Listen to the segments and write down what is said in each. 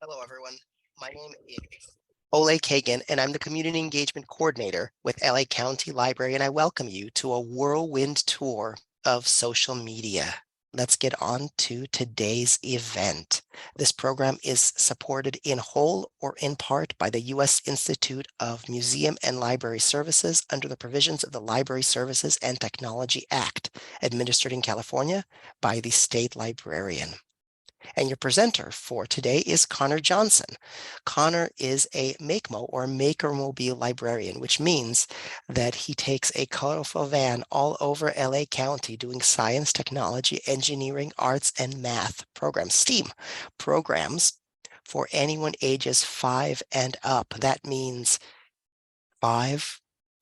Hello, everyone. My name is Ole Kagan, and I'm the Community Engagement Coordinator with LA County Library, and I welcome you to a whirlwind tour of social media. Let's get on to today's event. This program is supported in whole or in part by the U.S. Institute of Museum and Library Services under the provisions of the Library Services and Technology Act, administered in California by the State Librarian. And your presenter for today is Connor Johnson. Connor is a MakeMo or Makermobile librarian, which means that he takes a colorful van all over LA County doing science, technology, engineering, arts, and math programs, STEAM programs for anyone ages 5 and up. That means 5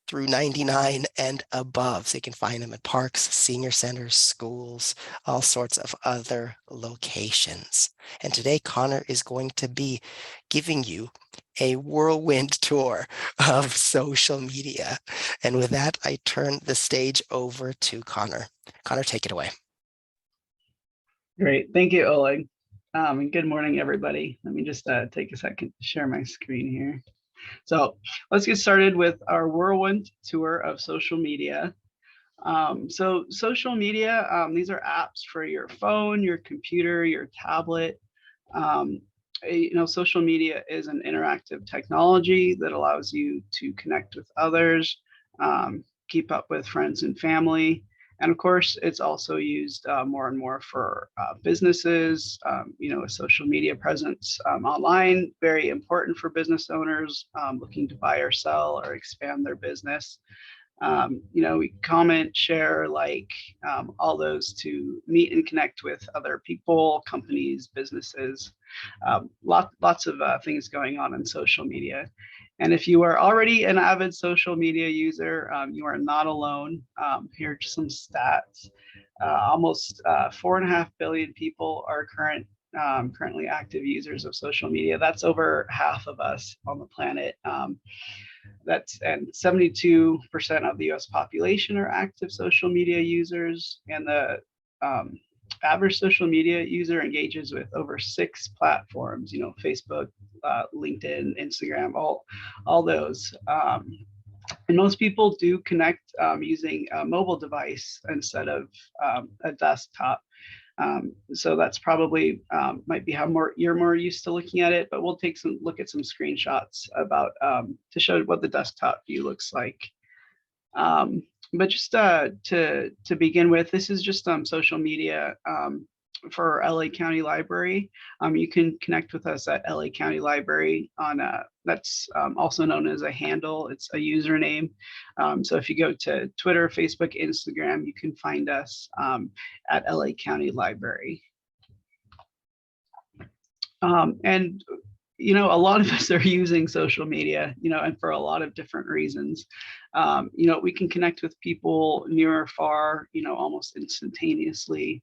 through 99 and above. So you can find them at parks, senior centers, schools, all sorts of other locations. And today, Connor is going to be giving you a whirlwind tour of social media. And with that, I turn the stage over to Connor. Connor, take it away. Great. Thank you, Oleg. And good morning, everybody. Let me just take a second to share my screen here. So let's get started with our whirlwind tour of social media. So social media, these are apps for your phone, your computer, your tablet. Social media is an interactive technology that allows you to connect with others, keep up with friends and family. And of course, it's also used more and more for businesses, a social media presence online, very important for business owners looking to buy or sell or expand their business. We comment, share, like all those to meet and connect with other people, companies, businesses, lots of things going on in social media. And if you are already an avid social media user, you are not alone. Here are some stats. Almost 4.5 billion people are currently active users of social media. That's over half of us on the planet. And 72% of the US population are active social media users, and the average social media user engages with over 6 platforms, Facebook, LinkedIn, Instagram, all those. And most people do connect using a mobile device instead of a desktop. So that's probably might be how you're more used to looking at it, but we'll look at some screenshots about to show what the desktop view looks like. But just to begin with, this is just social media for LA County Library. You can connect with us at LA County Library on that's also known as a handle. It's a username. So if you go to Twitter, Facebook, Instagram, you can find us at LA County Library. And a lot of us are using social media, and for a lot of different reasons. We can connect with people near or far, almost instantaneously,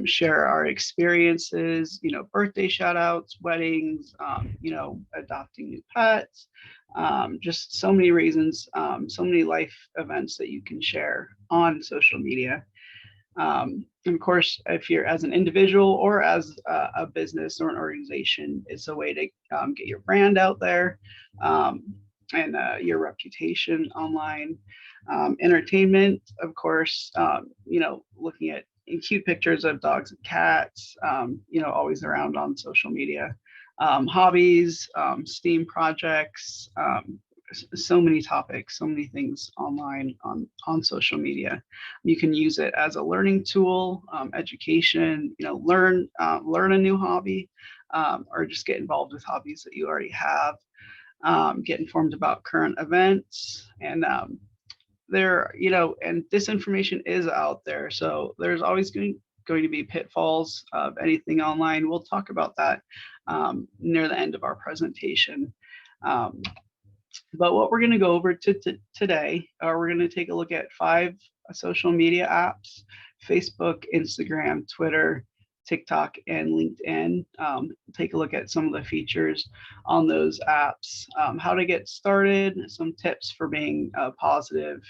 share our experiences, birthday shout outs, weddings, adopting new pets, just so many reasons, so many life events that you can share on social media. And of course, if you're as an individual or as a business or an organization, it's a way to get your brand out there and your reputation online. Entertainment, of course, looking at cute pictures of dogs and cats, always around on social media. Hobbies, STEAM projects, so many topics, so many things online on social media. You can use it as a learning tool, education, learn a new hobby, or just get involved with hobbies that you already have, get informed about current events. And and this information is out there. So there's always going to be pitfalls of anything online. We'll talk about that near the end of our presentation. But what we're going to go over today, we're going to take a look at 5 social media apps: Facebook, Instagram, Twitter, TikTok, and LinkedIn. Take a look at some of the features on those apps, how to get started, some tips for being a positive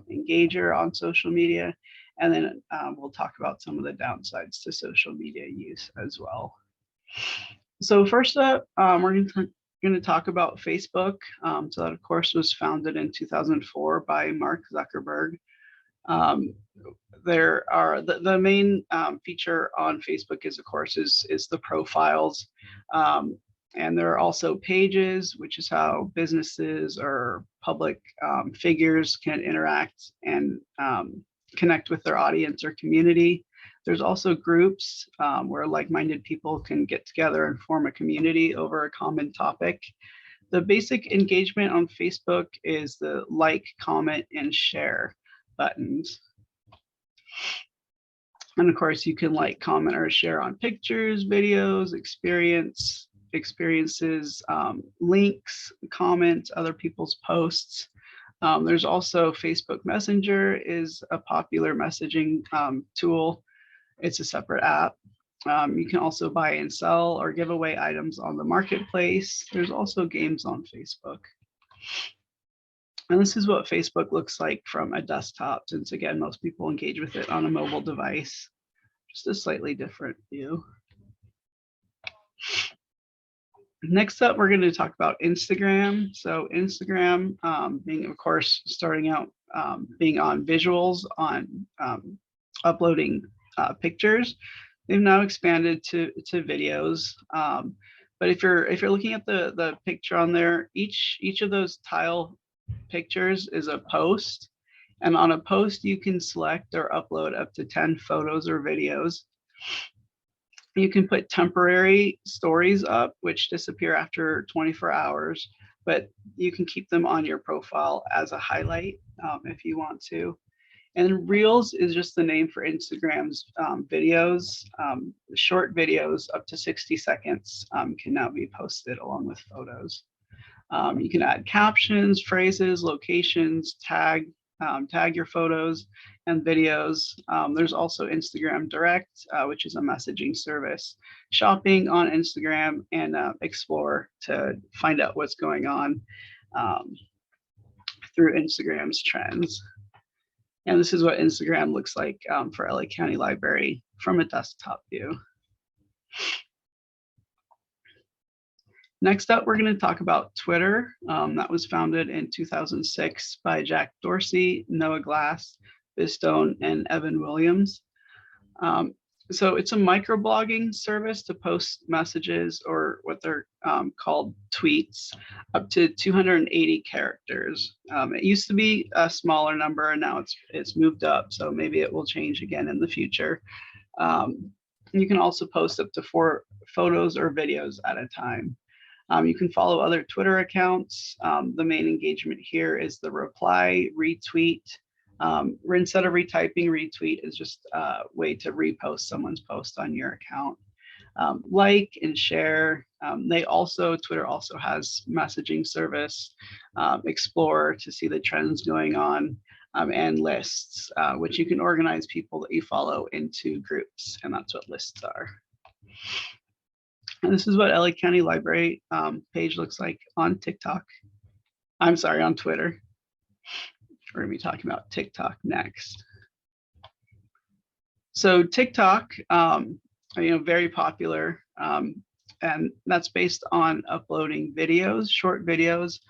engager on social media, and then we'll talk about some of the downsides to social media use as well. So first up, we're going to talk about Facebook. So that, of course, was founded in 2004 by Mark Zuckerberg. There are the main feature on Facebook is, of course, is the profiles. And there are also pages, which is how businesses or public figures can interact and connect with their audience or community. There's also groups where like-minded people can get together and form a community over a common topic. The basic engagement on Facebook is the like, comment, and share buttons. And of course, you can like, comment, or share on pictures, videos, experiences, links, comment other people's posts. There's also Facebook Messenger is a popular messaging tool. It's a separate app. You can also buy and sell or give away items on the marketplace. There's also games on Facebook. And this is what Facebook looks like from a desktop, since again, most people engage with it on a mobile device. Just a slightly different view. Next up, we're going to talk about Instagram. So Instagram being, of course, starting out being on visuals, on uploading pictures. They've now expanded to videos. But if you're looking at the picture on there, each of those tile pictures is a post. And on a post, you can select or upload up to 10 photos or videos. You can put temporary stories up, which disappear after 24 hours, but you can keep them on your profile as a highlight if you want to. And Reels is just the name for Instagram's videos. Short videos up to 60 seconds can now be posted along with photos. You can add captions, phrases, locations, tag your photos and videos. There's also Instagram Direct, which is a messaging service. Shopping on Instagram, and Explore to find out what's going on through Instagram's trends. And this is what Instagram looks like for LA County Library from a desktop view. Next up, we're going to talk about Twitter. That was founded in 2006 by Jack Dorsey, Noah Glass, Bistone, and Evan Williams. So it's a microblogging service to post messages, or what they're called tweets, up to 280 characters. It used to be a smaller number, and now it's moved up, so maybe it will change again in the future. You can also post up to 4 photos or videos at a time. You can follow other Twitter accounts. The main engagement here is the reply, retweet. Instead of retyping, retweet is just a way to repost someone's post on your account. Like and share. Twitter also has messaging service, Explore to see the trends going on, and lists, which you can organize people that you follow into groups, and that's what lists are. And this is what LA County Library page looks like on TikTok. I'm sorry, on Twitter. We're going to be talking about TikTok next. So TikTok, very popular, and that's based on uploading videos, short videos,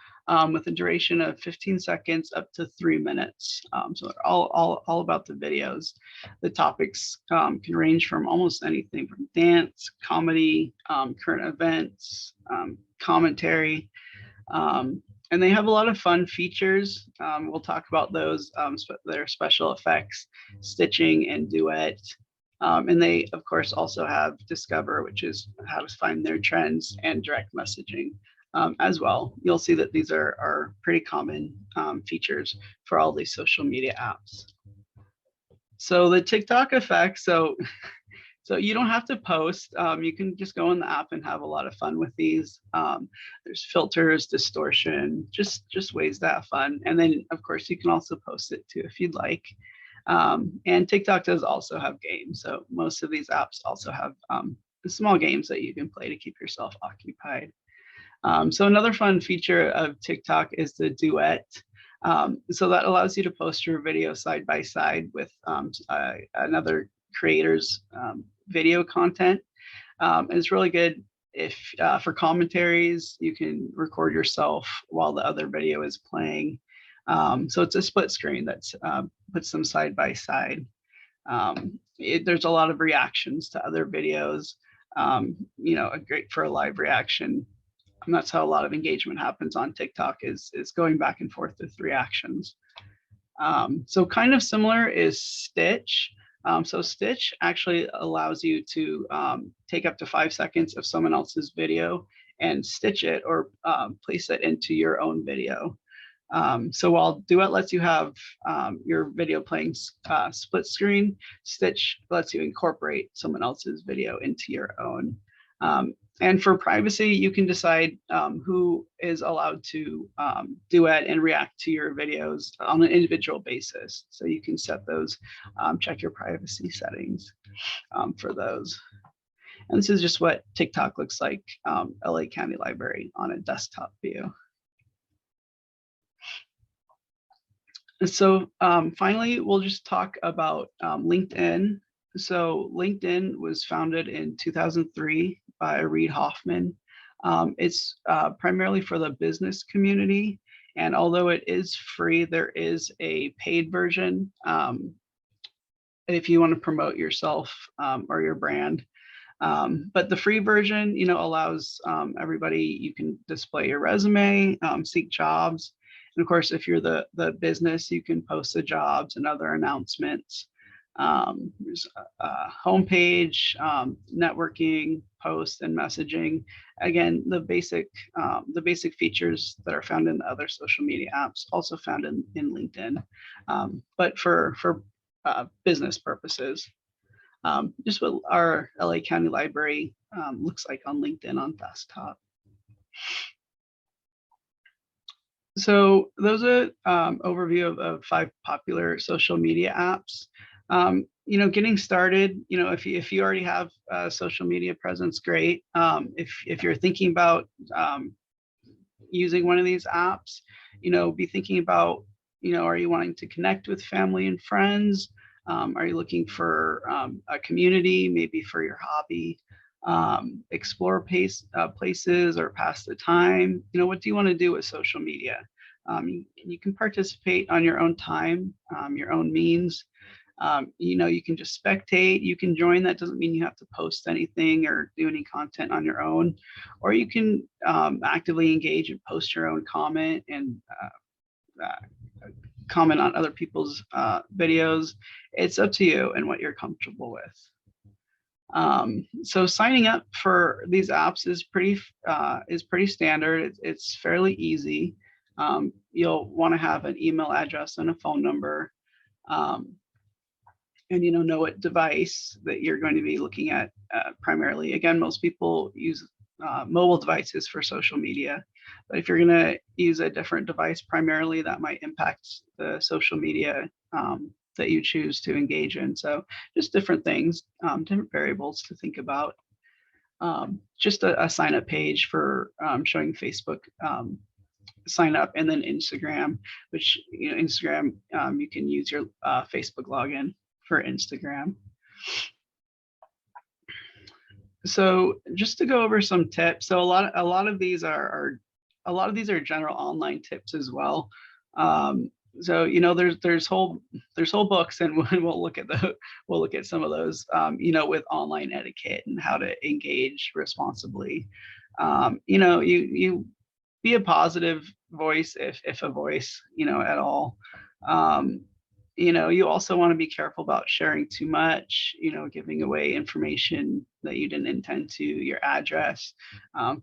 with a duration of 15 seconds up to 3 minutes. So they're all about the videos. The topics can range from almost anything from dance, comedy, current events, commentary, and they have a lot of fun features. We'll talk about those, their special effects, stitching, and duet. And they, of course, also have Discover, which is how to find their trends, and direct messaging as well. You'll see that these are pretty common features for all these social media apps. So the TikTok effect, so you don't have to post. You can just go in the app and have a lot of fun with these. There's filters, distortion, just ways to have fun. And then, of course, you can also post it too if you'd like. And TikTok does also have games. So most of these apps also have small games that you can play to keep yourself occupied. So another fun feature of TikTok is the duet. So that allows you to post your video side by side with another creator's video content. And it's really good If for commentaries, you can record yourself while the other video is playing. So it's a split screen that's puts them side by side. There's a lot of reactions to other videos, great for a live reaction. And that's how a lot of engagement happens on TikTok is going back and forth with reactions. So kind of similar is Stitch. So Stitch actually allows you to take up to 5 seconds of someone else's video and stitch it or place it into your own video. So while Duet lets you have your video playing split screen, Stitch lets you incorporate someone else's video into your own. And for privacy, you can decide who is allowed to duet and react to your videos on an individual basis. So you can set those, check your privacy settings for those. And this is just what TikTok looks like, LA County Library on a desktop view. So finally, we'll just talk about LinkedIn. So LinkedIn was founded in 2003 by Reid Hoffman. It's primarily for the business community. And although it is free, there is a paid version if you want to promote yourself or your brand. But the free version, allows everybody, you can display your resume, seek jobs. And of course, if you're the business, you can post the jobs and other announcements. There's a homepage, networking, post, and messaging. Again, the basic features that are found in other social media apps, also found in LinkedIn, but for business purposes. Just what our LA County Library looks like on LinkedIn on desktop. So those are overview of 5 popular social media apps. Getting started, if you already have a social media presence, great. If you're thinking about using one of these apps, be thinking about, are you wanting to connect with family and friends? Are you looking for a community, maybe for your hobby? Explore places or pass the time. What do you want to do with social media? You can participate on your own time, your own means. You can just spectate, you can join. That doesn't mean you have to post anything or do any content on your own, or you can actively engage and post your own comment and comment on other people's videos. It's up to you and what you're comfortable with. So signing up for these apps is pretty standard. It's fairly easy. You'll want to have an email address and a phone number, and know what device that you're going to be looking at primarily. Again, most people use mobile devices for social media, but if you're going to use a different device primarily, that might impact the social media that you choose to engage in. So just different things, different variables to think about. Just a sign up page for showing Facebook sign up, and then Instagram, which Instagram, you can use your Facebook login for Instagram. So just to go over some tips. So a lot of these are general online tips as well. So there's whole books, and we'll look at some of those. With online etiquette and how to engage responsibly. You be a positive voice if a voice at all. You also want to be careful about sharing too much, giving away information that you didn't intend to, your address,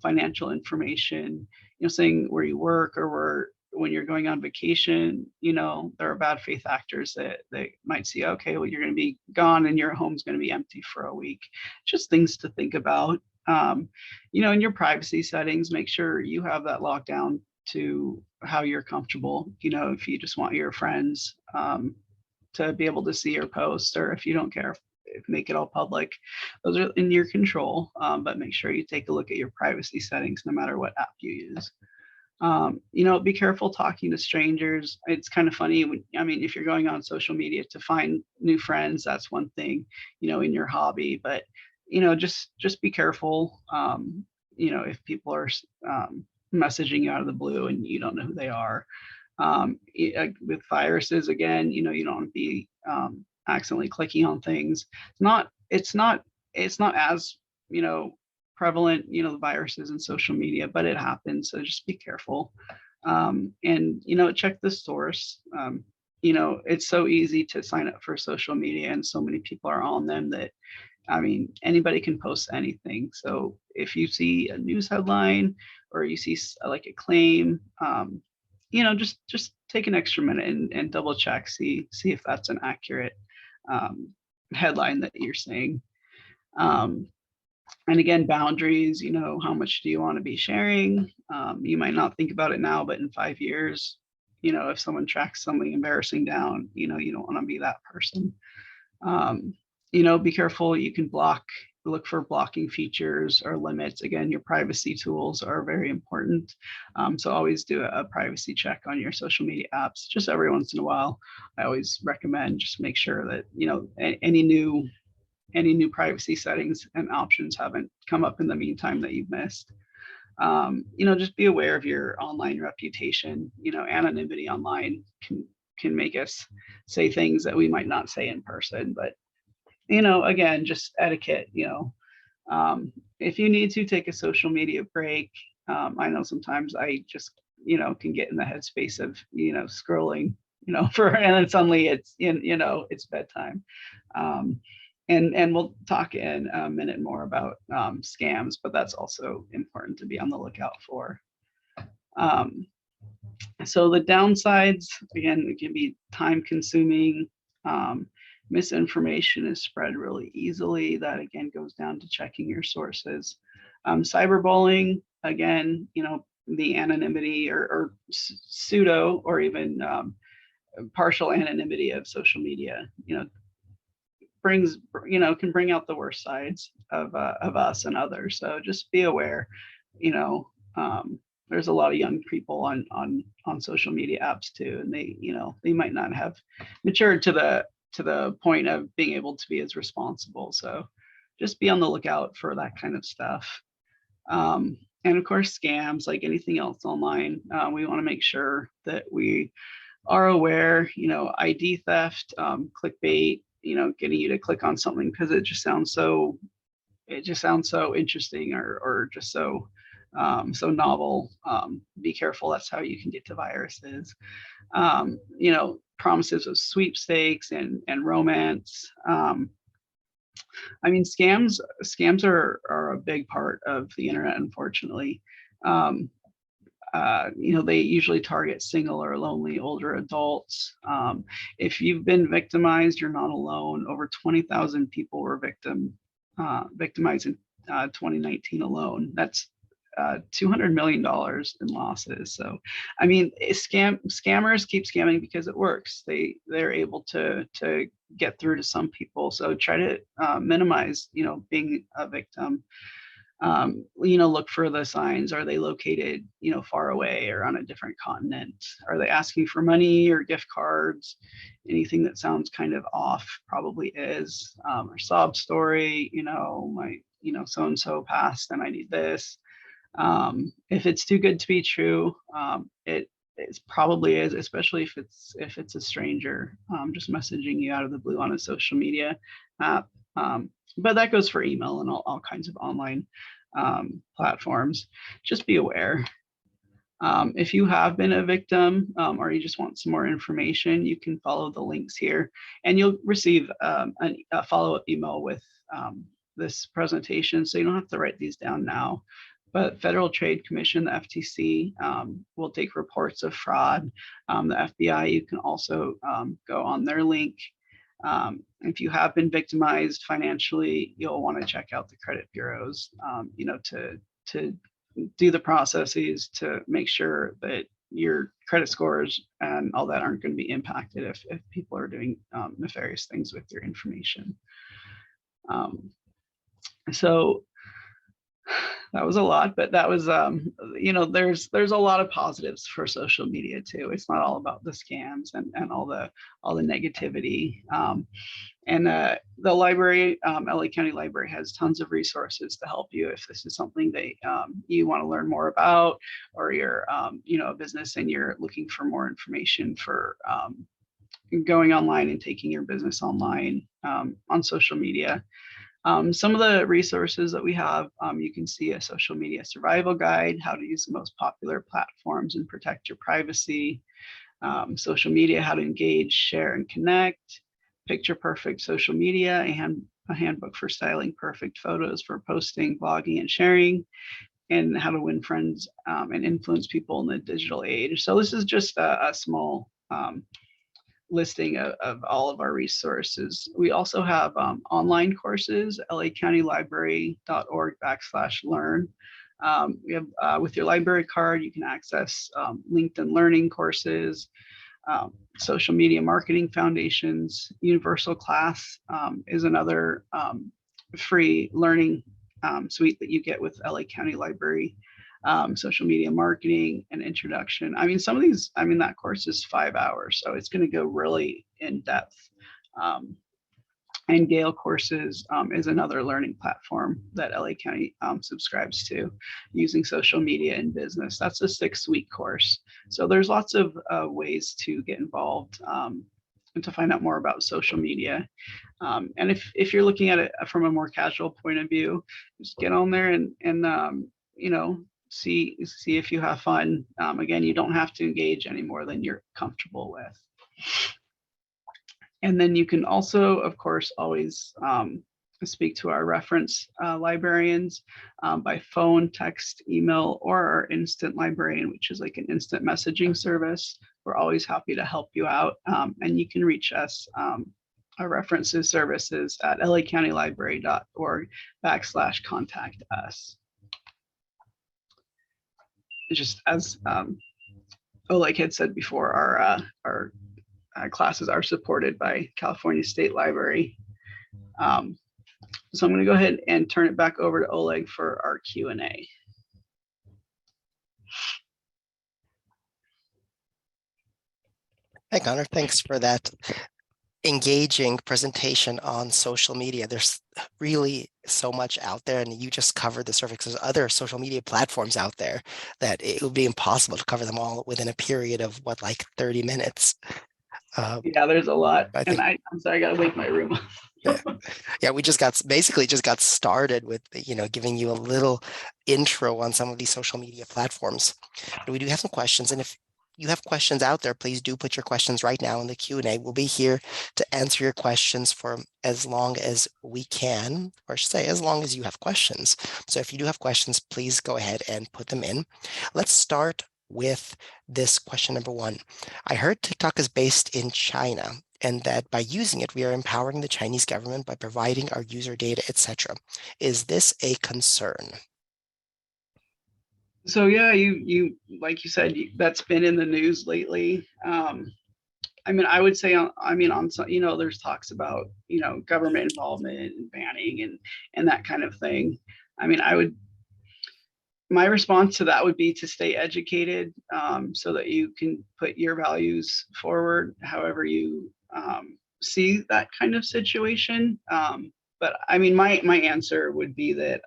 financial information, saying where you work or when you're going on vacation. There are bad faith actors that might see, okay, well, you're going to be gone and your home's going to be empty for a week. Just things to think about. In your privacy settings, make sure you have that locked down to how you're comfortable. If you just want your friends to be able to see your post, or if you don't care, make it all public. Those are in your control, but make sure you take a look at your privacy settings no matter what app you use. Be careful talking to strangers. It's kind of funny if you're going on social media to find new friends, that's one thing, in your hobby, but just be careful. if people are messaging you out of the blue and you don't know who they are. With viruses, again, you don't want to be accidentally clicking on things. It's not as, prevalent, the viruses in social media, but it happens. So just be careful. And, check the source. It's so easy to sign up for social media and so many people are on them that, anybody can post anything. So if you see a news headline or you see like a claim, just take an extra minute and double check, see if that's an accurate headline that you're seeing. And again, boundaries, how much do you want to be sharing? You might not think about it now, but in 5 years, if someone tracks something embarrassing down, you don't want to be that person. Be careful. You can look for blocking features or limits. Again, your privacy tools are very important. So always do a privacy check on your social media apps, just every once in a while. I always recommend just make sure that, any new privacy settings and options haven't come up in the meantime that you've missed. Just be aware of your online reputation. Anonymity online can make us say things that we might not say in person, but again, just etiquette. If you need to take a social media break, I know sometimes I just can get in the headspace of scrolling and then suddenly it's bedtime. And we'll talk in a minute more about scams, but that's also important to be on the lookout for. So the downsides, again, it can be time consuming. Misinformation is spread really easily. That again goes down to checking your sources. Cyberbullying, again, the anonymity or pseudo or even partial anonymity of social media, can bring out the worst sides of us and others. So just be aware. There's a lot of young people on social media apps too, and they might not have matured to the point of being able to be as responsible. So just be on the lookout for that kind of stuff. And of course, scams, like anything else online, we want to make sure that we are aware. ID theft, clickbait, getting you to click on something because it just sounds so interesting or just so novel. Be careful. That's how you can get to viruses. Promises of sweepstakes and romance. Scams are a big part of the internet, unfortunately. They usually target single or lonely older adults. If you've been victimized, you're not alone. Over 20,000 people were victimized in 2019 alone. That's $200 million in losses. So, scammers keep scamming because it works. They're able to get through to some people. So try to minimize, being a victim. Look for the signs. Are they located, far away or on a different continent? Are they asking for money or gift cards? Anything that sounds kind of off probably is. Or sob story, so-and-so passed and I need this. If it's too good to be true, it probably is, especially if it's a stranger just messaging you out of the blue on a social media app. But that goes for email and all kinds of online platforms. Just be aware. If you have been a victim or you just want some more information, you can follow the links here and you'll receive a follow-up email with this presentation. So you don't have to write these down now. But Federal Trade Commission, the FTC, will take reports of fraud. The FBI, you can also go on their link. If you have been victimized financially, you'll want to check out the credit bureaus, to do the processes to make sure that your credit scores and all that aren't going to be impacted if people are doing nefarious things with your information. So that was a lot, but that was, there's a lot of positives for social media too. It's not all about the scams and all the negativity. And the library, LA County Library, has tons of resources to help you if this is something that you want to learn more about, or you're, a business and you're looking for more information for going online and taking your business online on social media. Some of the resources that we have, you can see a social media survival guide, how to use the most popular platforms and protect your privacy, social media, how to engage, share, and connect, picture perfect social media, and a handbook for styling perfect photos for posting, blogging, and sharing, and how to win friends and influence people in the digital age. So this is just a small listing of all of our resources. We also have online courses, lacountylibrary.org/learn. We have with your library card, you can access LinkedIn Learning courses, social media marketing foundations. Universal Class is another free learning suite that you get with LA County Library. Social media marketing and introduction. I mean, some of these, that course is 5 hours, so it's going to go really in depth. And Gale Courses is another learning platform that LA County subscribes to using social media in business. That's a 6-week course. So there's lots of ways to get involved and to find out more about social media. And if you're looking at it from a more casual point of view, just get on there and see if you have fun. Again, you don't have to engage any more than you're comfortable with. And then you can also, of course, always speak to our reference librarians by phone, text, email, or our instant librarian, which is like an instant messaging service. We're always happy to help you out. And you can reach us, our references services, at lacountylibrary.org/contact us. Just as Oleg had said before, our classes are supported by California State Library. So I'm going to go ahead and turn it back over to Oleg for our Q&A. Hey, Connor, thanks for that engaging presentation on social media. There's really so much out there, and you just covered the surface. There's other social media platforms out there that it would be impossible to cover them all within a period of like 30 minutes. Yeah, there's a lot. I think, I'm sorry, I gotta wake my room up. yeah, we just got started with giving you a little intro on some of these social media platforms. But we do have some questions, and if you have questions out there, please do put your questions right now in the Q&A. We'll be here to answer your questions for as long as we can, or I should say, as long as you have questions. So if you do have questions, please go ahead and put them in. Let's start with this question number 1. I heard TikTok is based in China, and that by using it, we are empowering the Chinese government by providing our user data, etc. Is this a concern? So yeah, you like you said, that's been in the news lately. I would say, on some, there's talks about, government involvement and banning and that kind of thing. My response to that would be to stay educated, so that you can put your values forward however you see that kind of situation. But my answer would be that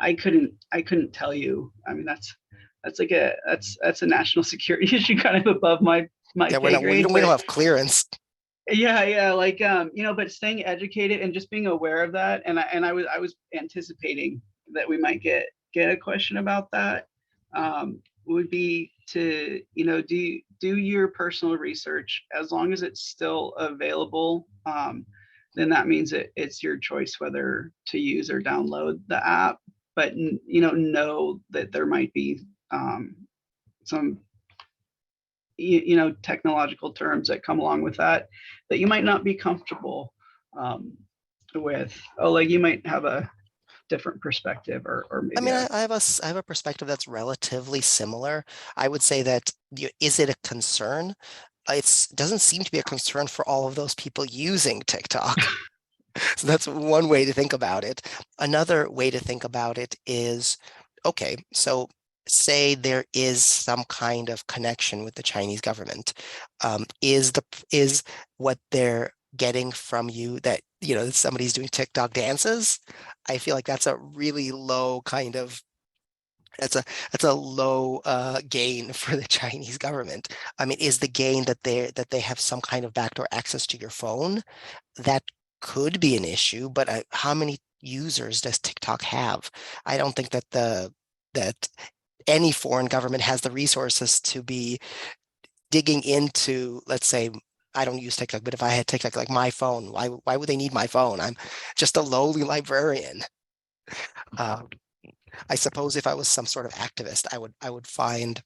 I couldn't tell you. That's a national security issue, kind of above my Yeah, pay grade. We don't have clearance. Yeah, but staying educated and just being aware of that. And I was anticipating that we might get a question about that. Would be to do your personal research. As long as it's still available, then that means it's your choice whether to use or download the app. But know that there might be some technological terms that come along with that you might not be comfortable with. You might have a different perspective, or maybe I have a perspective that's relatively similar. I would say that, is it a concern? It doesn't seem to be a concern for all of those people using TikTok. So that's one way to think about it. Another way to think about it is, okay, so say there is some kind of connection with the Chinese government. Is what they're getting from you that, that somebody's doing TikTok dances, I feel like that's a really low kind of that's a low gain for the Chinese government. I mean, is the gain that they have some kind of backdoor access to your phone? That could be an issue, but how many users does TikTok have? I don't think that any foreign government has the resources to be digging into, let's say, I don't use TikTok, but if I had TikTok, like my phone, why would they need my phone? I'm just a lowly librarian. Uh, I suppose if I was some sort of activist, I would find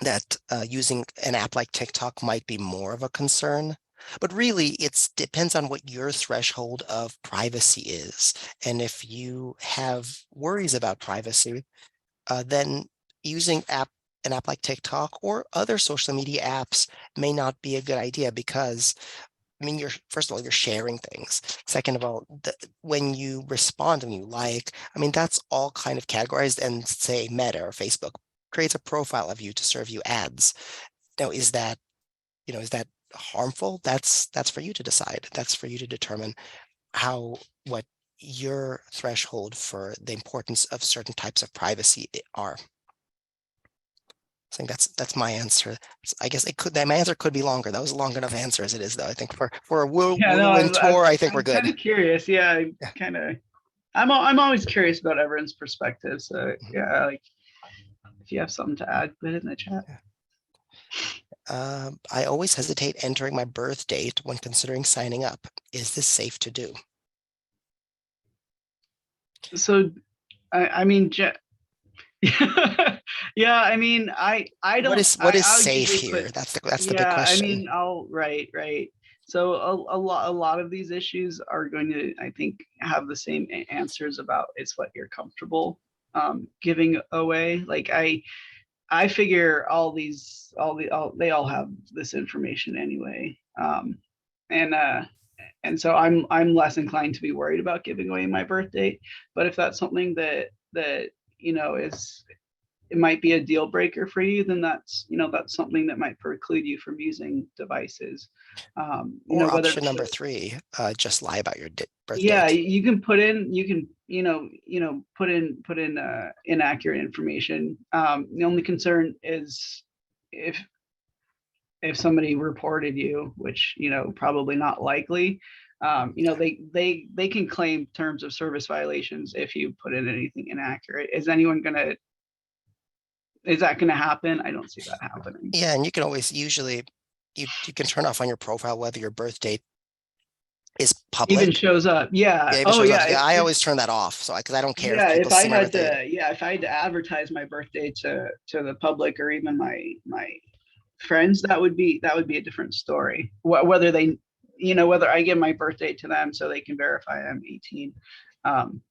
that using an app like TikTok might be more of a concern. But really, it depends on what your threshold of privacy is. And if you have worries about privacy, then using an app like TikTok or other social media apps may not be a good idea because, I mean, first of all, you're sharing things. Second of all, when you respond and you like, I mean, that's all kind of categorized, and say Meta or Facebook creates a profile of you to serve you ads. Now, is that harmful? That's for you to decide. That's for you to determine what your threshold for the importance of certain types of privacy are. I think that's my answer. I guess my answer could be longer. That was a long enough answer as it is, though. I think for a Yeah, no, whirlwind tour, I think we're I'm kind good. of curious. Yeah, Yeah. I'm always curious about everyone's perspective. So Mhm. yeah, like if you have something to add, put it in the chat. Yeah. I always hesitate entering my birth date when considering signing up. Is this safe to do? So I mean, yeah, I mean, I What don't is what is I would safe usually here? put, That's the big yeah, I question. mean, right. So a lot of these issues are going to, I think, have the same answers about it's what you're comfortable giving away. Like I figure they all have this information anyway. And so I'm less inclined to be worried about giving away my birth date. But if that's something that is, it might be a deal breaker for you, then that's something that might preclude you from using devices. Or Whether option it's number three, just lie about your birth yeah, date. you can put in inaccurate information. The only concern is if somebody reported you, which probably not likely. They can claim terms of service violations if you put in anything inaccurate. Is that gonna happen? I don't see that happening. Yeah, and you can always usually you can turn off on your profile whether your birth date is Even public. shows up. Yeah, Yeah. even Oh shows up. yeah. Yeah, I always turn that off. So because I don't care if Yeah, people if I see my had birthday. to, yeah, if I had to advertise my birthday to the public or even my friends, that would be a different story. Whether they, whether I give my birthday to them so they can verify I'm 18. Um,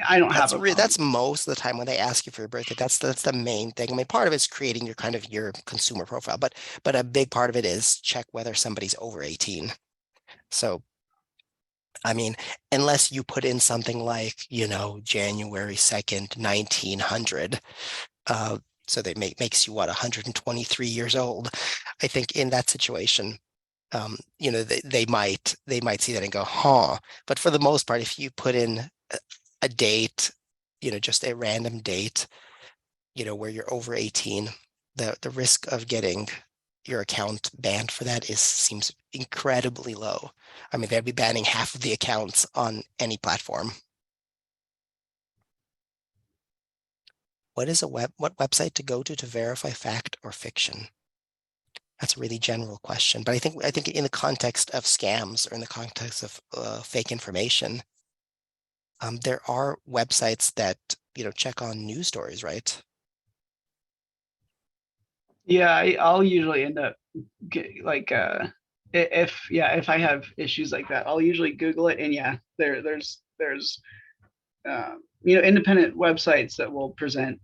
I don't have a problem. That's most of the time when they ask you for your birthday. That's the main thing. I mean, part of it's creating your kind of your consumer profile, but a big part of it is check whether somebody's over 18. So I mean, unless you put in something like, January 2nd, 1900, so that makes you what, 123 years old. I think in that situation, they might see that and go, huh. But for the most part, if you put in a date, just a random date, where you're over 18, the risk of getting your account banned for that seems incredibly low. I mean, they'd be banning half of the accounts on any platform. What website to go to verify fact or fiction? That's a really general question, but I think in the context of scams or in the context of fake information, there are websites that check on news stories, right? Yeah, I'll usually end up like if I have issues like that, I'll usually Google it, and yeah, there's independent websites that will present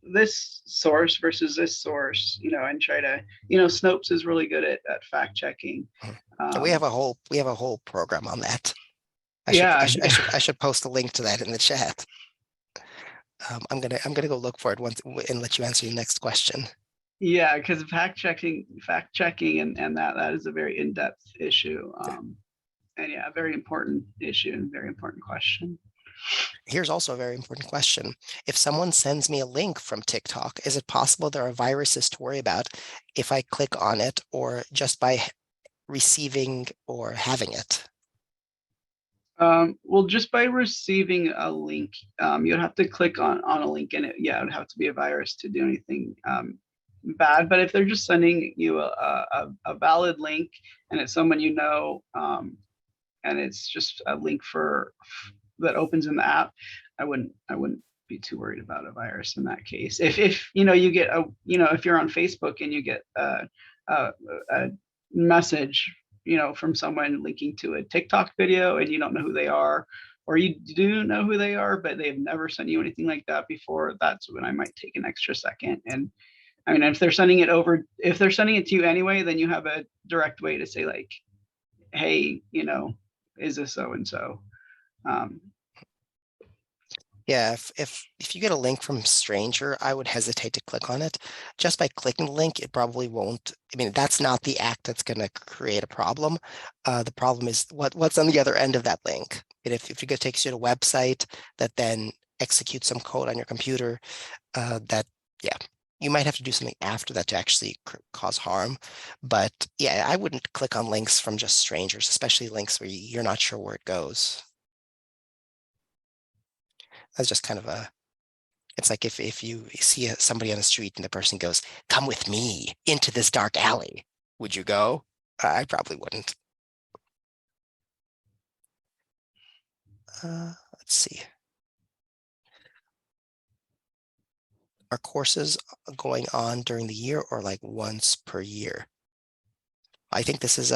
this source versus this source, and try to Snopes is really good at fact checking. Mhm. And we have Um, a whole program on that. yeah, I should post a link to that in the chat. I'm gonna go look for it once and let you answer your next question. Yeah, because fact checking and that is a very in-depth issue. And yeah, a very important issue and very important question. Here's also a very important question. If someone sends me a link from TikTok, is it possible there are viruses to worry about if I click on it or just by receiving or having it? Well, just by receiving a link, you'd have to click on a link and it would have to be a virus to do anything bad. But if they're just sending you a valid link and it's someone you know, and it's just a link that opens in the app, I wouldn't be too worried about a virus in that case. If you get if you're on Facebook and you get a message from someone linking to a TikTok video and you don't know who they are, or you do know who they are, but they've never sent you anything like that before, that's when I might take an extra second. And I mean, if they're sending it to you anyway, then you have a direct way to say like, hey, is this so and so? Yeah, if you get a link from a stranger, I would hesitate to click on it. Just by clicking the link, it probably won't. I mean, that's not the act that's going to create a problem. The problem is what's on the other end of that link. And if it takes you to a website that then executes some code on your computer, yeah, you might have to do something after that to actually cause harm. But yeah, I wouldn't click on links from just strangers, especially links where you're not sure where it goes. That's just kind of it's like if you see somebody on the street and the person goes, "Come with me into this dark alley," would you go? I probably wouldn't. Let's see. Are courses going on during the year or like once per year? I think this is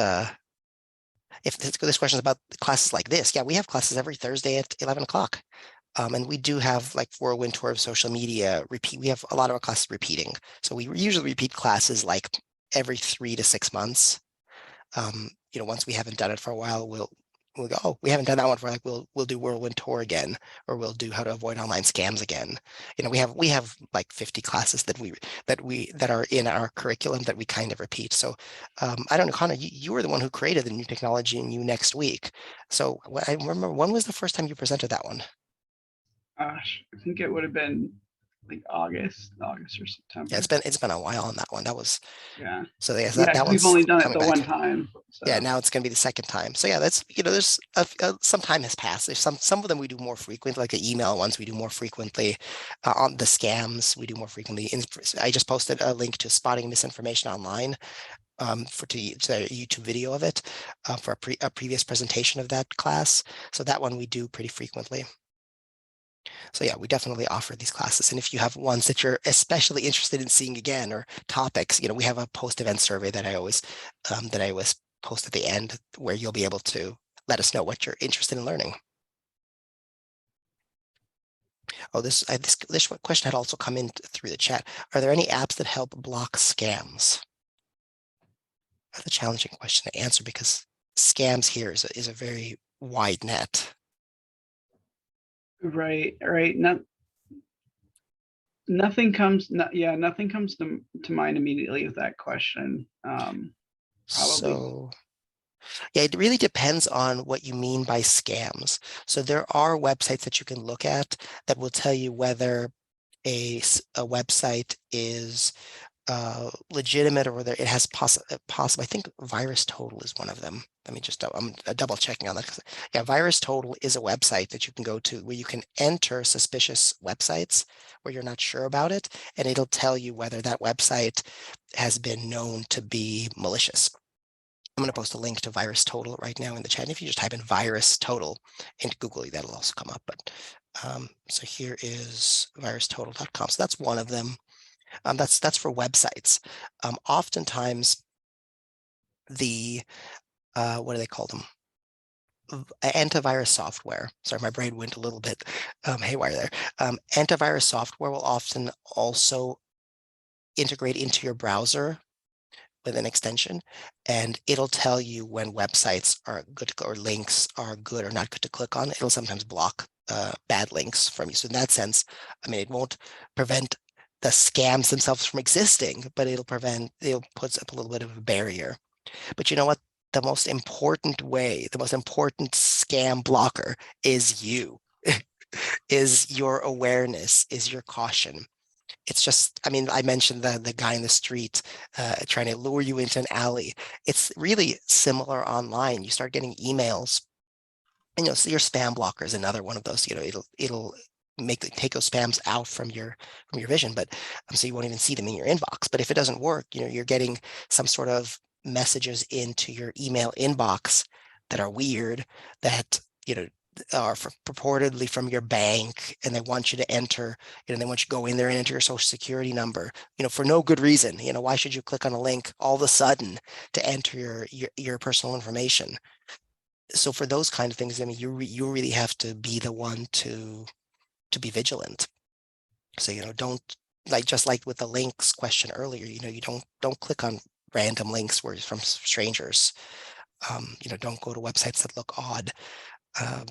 if this question is about classes like this, yeah, we have classes every Thursday at 11 o'clock. And we do have like Whirlwind tour of social media repeat. We have a lot of our classes repeating. So we usually repeat classes like every 3 to 6 months. Once we haven't done it for a while, we'll go, oh, we haven't done that one for like we'll do Whirlwind tour again, or we'll do how to avoid online scams again. We have like 50 classes that are in our curriculum that we kind of repeat. So I don't know, Connor, you were the one who created the new technology and you next week. So I remember, when was the first time you presented that one? Gosh, I think it would have been like August or Yeah, September. it's been a while on that one. That was Yeah. so yes, Yeah, that because we've one's only done it coming the one back. time. Yeah, So now it's going to be the second time. So yeah, that's there's some time has passed. There's some of them we do more frequently, like the email ones we do more frequently. On the scams we do more frequently. I just posted a link to spotting misinformation online to a YouTube video of it for a previous presentation of that class. So that one we do pretty frequently. So yeah, we definitely offer these classes. And if you have ones that you're especially interested in seeing again or topics, we have a post-event survey that I always post at the end where you'll be able to let us know what you're interested in learning. Oh, this question had also come in through the chat. Are there any apps that help block scams? That's a challenging question to answer because scams here is a very wide net. right. Nothing comes to mind immediately with that question. Probably. So yeah, it really depends on what you mean by scams. So there are websites that you can look at that will tell you whether a website is legitimate or whether it has possible. I think Virus Total is one of them. Let me just, I'm double checking on that. Yeah, Virus Total is a website that you can go to where you can enter suspicious websites where you're not sure about it, and it'll tell you whether that website has been known to be malicious. I'm going to post a link to Virus Total right now in the chat. And if you just type in Virus Total into Google, that'll also come up. But so here is virustotal.com. So that's one of them. That's for websites. Oftentimes, the what do they call them? Antivirus software. Sorry, my brain went a little bit haywire there. Antivirus software will often also integrate into your browser with an extension, and it'll tell you when websites are good or links are good or not good to click on. It'll sometimes block bad links from you. So in that sense, I mean, it won't prevent the scams themselves from existing, but it'll put up a little bit of a barrier. But you know what? The most important way, the most important scam blocker is you, is your awareness, is your caution. It's just, I mean, I mentioned the guy in the street trying to lure you into an alley. It's really similar online. You start getting emails, and so your spam blocker is another one of those. It'll take those spams out from your vision, but so you won't even see them in your inbox. But if it doesn't work, you're getting some sort of messages into your email inbox that are weird, that are purportedly from your bank, and they want you to enter, they want you to go in there and enter your social security number, for no good reason. Why should you click on a link all of a sudden to enter your personal information? So for those kind of things, I mean, you really have to be the one to be vigilant. So, don't, like, just like with the links question earlier, you don't click on random links where from strangers. Don't go to websites that look odd. Um,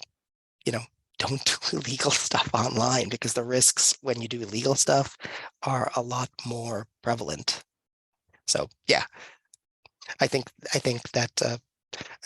you know, don't do illegal stuff online, because the risks when you do illegal stuff are a lot more prevalent. So yeah, I think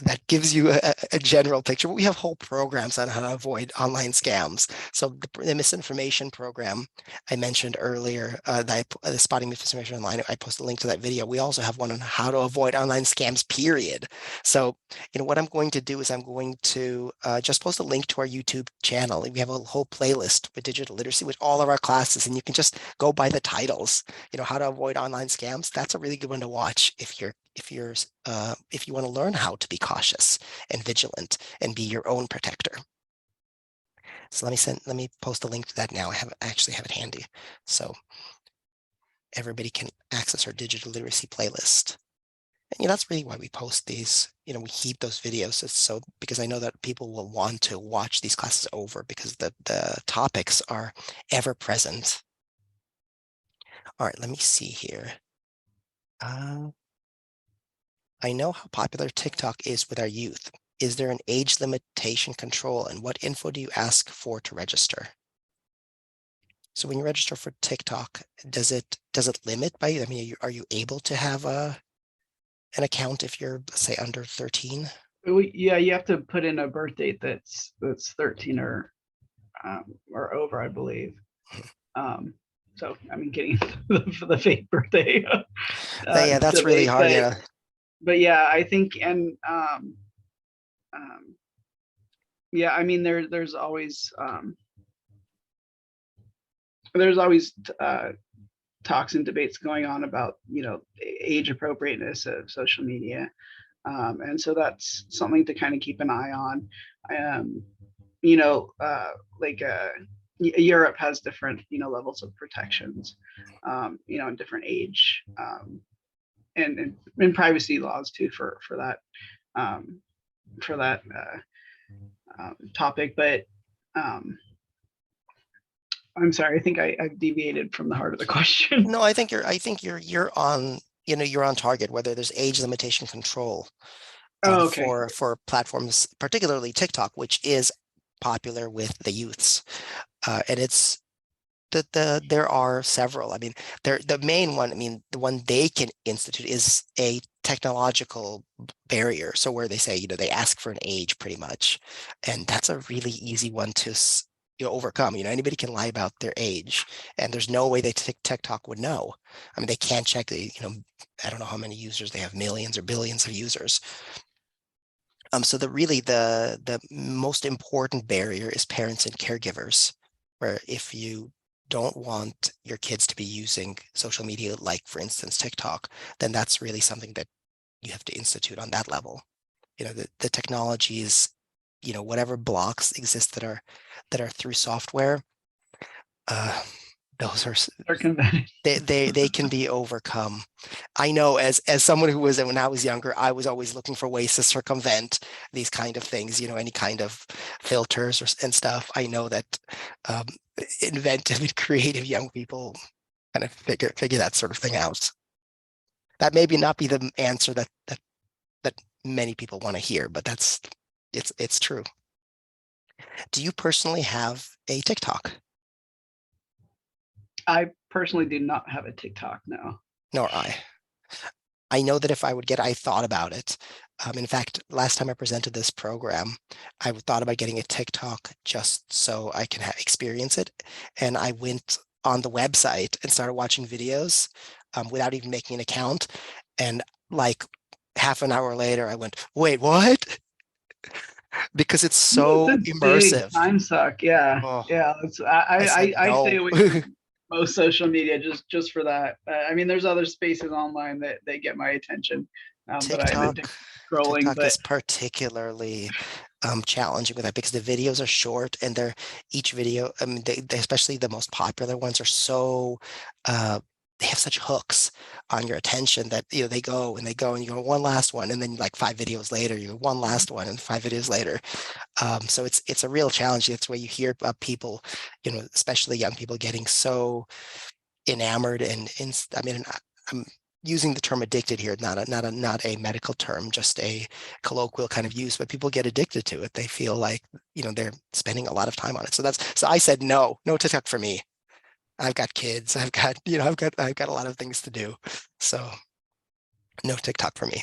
that gives you a general picture. But we have whole programs on how to avoid online scams. So the misinformation program I mentioned earlier, the Spotting Misinformation Online, I posted a link to that video. We also have one on how to avoid online scams, period. So, what I'm going to do is I'm going to just post a link to our YouTube channel. We have a whole playlist with digital literacy with all of our classes, and you can just go by the titles. How to avoid online scams. That's a really good one to watch if you want to learn how to be cautious and vigilant and be your own protector. So let me post a link to that now. I actually have it handy, so everybody can access our digital literacy playlist. And that's really why we post these. We keep those videos. So because I know that people will want to watch these classes over, because the topics are ever present. All right, let me see here. I know how popular TikTok is with our youth. Is there an age limitation control, and what info do you ask for to register? So when you register for TikTok, does it limit by, I mean, are you able to have an account if you're, say, under 13? Yeah, you have to put in a birth date that's 13 or over, I believe. So I mean, getting the fake birthday. Yeah, that's really hard. Yeah. But yeah, I think, and yeah, I mean, there's always talks and debates going on about age appropriateness of social media, and so that's something to kind of keep an eye on. Like Europe has different levels of protections, in different age, and privacy laws too for that topic. But I'm sorry, I think I've deviated from the heart of the question. No, I think you're on, you're on target, whether there's age limitation control Oh, okay. for platforms, particularly TikTok, which is popular with the youths. And it's there are several. I mean, the main one, I mean, the one they can institute is a technological barrier. So where they say, they ask for an age pretty much. And that's a really easy one to overcome. Anybody can lie about their age, and there's no way they TikTok would know. I mean, they can't check I don't know how many users they have, millions or billions of users. So the most important barrier is parents and caregivers, where if you don't want your kids to be using social media, like for instance TikTok, then that's really something that you have to institute on that level. The technology is, whatever blocks exist that are through software, those are Circumvented. they can be overcome. I know, as someone who was, when I was younger, I was always looking for ways to circumvent these kind of things, any kind of filters and stuff. I know that inventive and creative young people kind of figure that sort of thing out. That maybe not be the answer that many people want to hear, but it's true. Do you personally have a TikTok? I personally do not have a TikTok now. Nor I. I know that if I would get, I thought about it. In fact, last time I presented this program, I thought about getting a TikTok just so I can experience it. And I went on the website and started watching videos without even making an account. And like half an hour later, I went, wait, what? Because it's It's so a big immersive. time suck. Yeah, Oh, yeah. I said I stay no. away from most social media just for that. I mean, there's other spaces online that they get my attention, but I'm TikTok, addicted to scrolling. TikTok But is particularly challenging with that because the videos are short and they're each video, I mean, especially the most popular ones are so uh, they have such hooks on your attention that they go and they go and you go one last one and then like 5 videos later you go one last one and 5 videos later. So it's a real challenge. That's where you hear people, especially young people getting so enamored and I mean I'm using the term addicted here, not a medical term, just a colloquial kind of use, but people get addicted to it. They feel like, they're spending a lot of time on it. So I said no TikTok for me. I've got kids. I've got a lot of things to do. So no TikTok for me.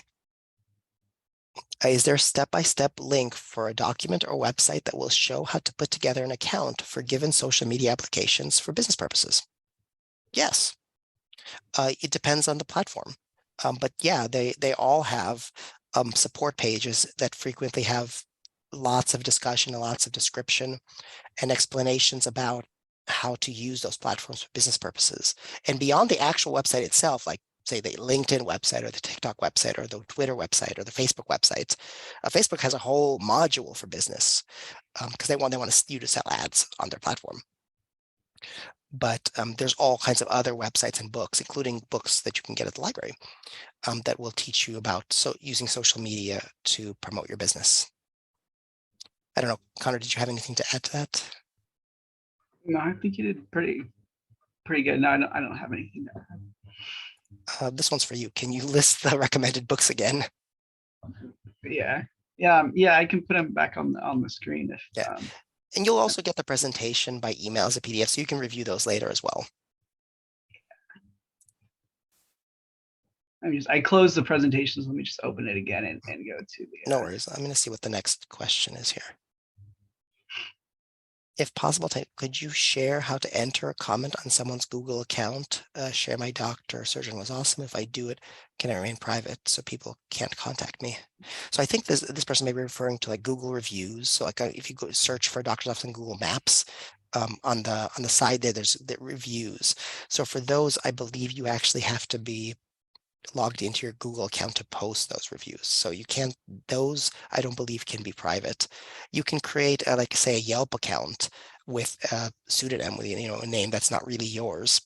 Is there a step-by-step link for a document or website that will show how to put together an account for given social media applications for business purposes? Yes. It depends on the platform. But yeah, they all have support pages that frequently have lots of discussion and lots of description and explanations about how to use those platforms for business purposes. And beyond the actual website itself, like say the LinkedIn website or the TikTok website or the Twitter website or the Facebook website, Facebook has a whole module for business because they want you to sell ads on their platform. But there's all kinds of other websites and books, including books that you can get at the library, that will teach you about using social media to promote your business. I don't know, Connor, did you have anything to add to that? no, I think you did pretty good. No, I don't have anything to add. This one's for you. Can you list the recommended books again? Yeah. I can put them back on the screen if. Yeah. And you'll also get the presentation by email as a PDF, so you can review those later as well. I closed the presentations. Let me just open it again and go to the. No worries. I'm going to see what the next question is here. If possible, could you share how to enter a comment on someone's Google account? Share my doctor or surgeon was awesome. If I do it, can I remain private so people can't contact me? So I think this person may be referring to like Google reviews. So like if you go search for doctor's office in Google Maps, on the side there's the reviews. So for those, I believe you actually have to be logged into your Google account to post those reviews. So you can't, those I don't believe can be private. You can create like say a Yelp account with a pseudonym with a name that's not really yours.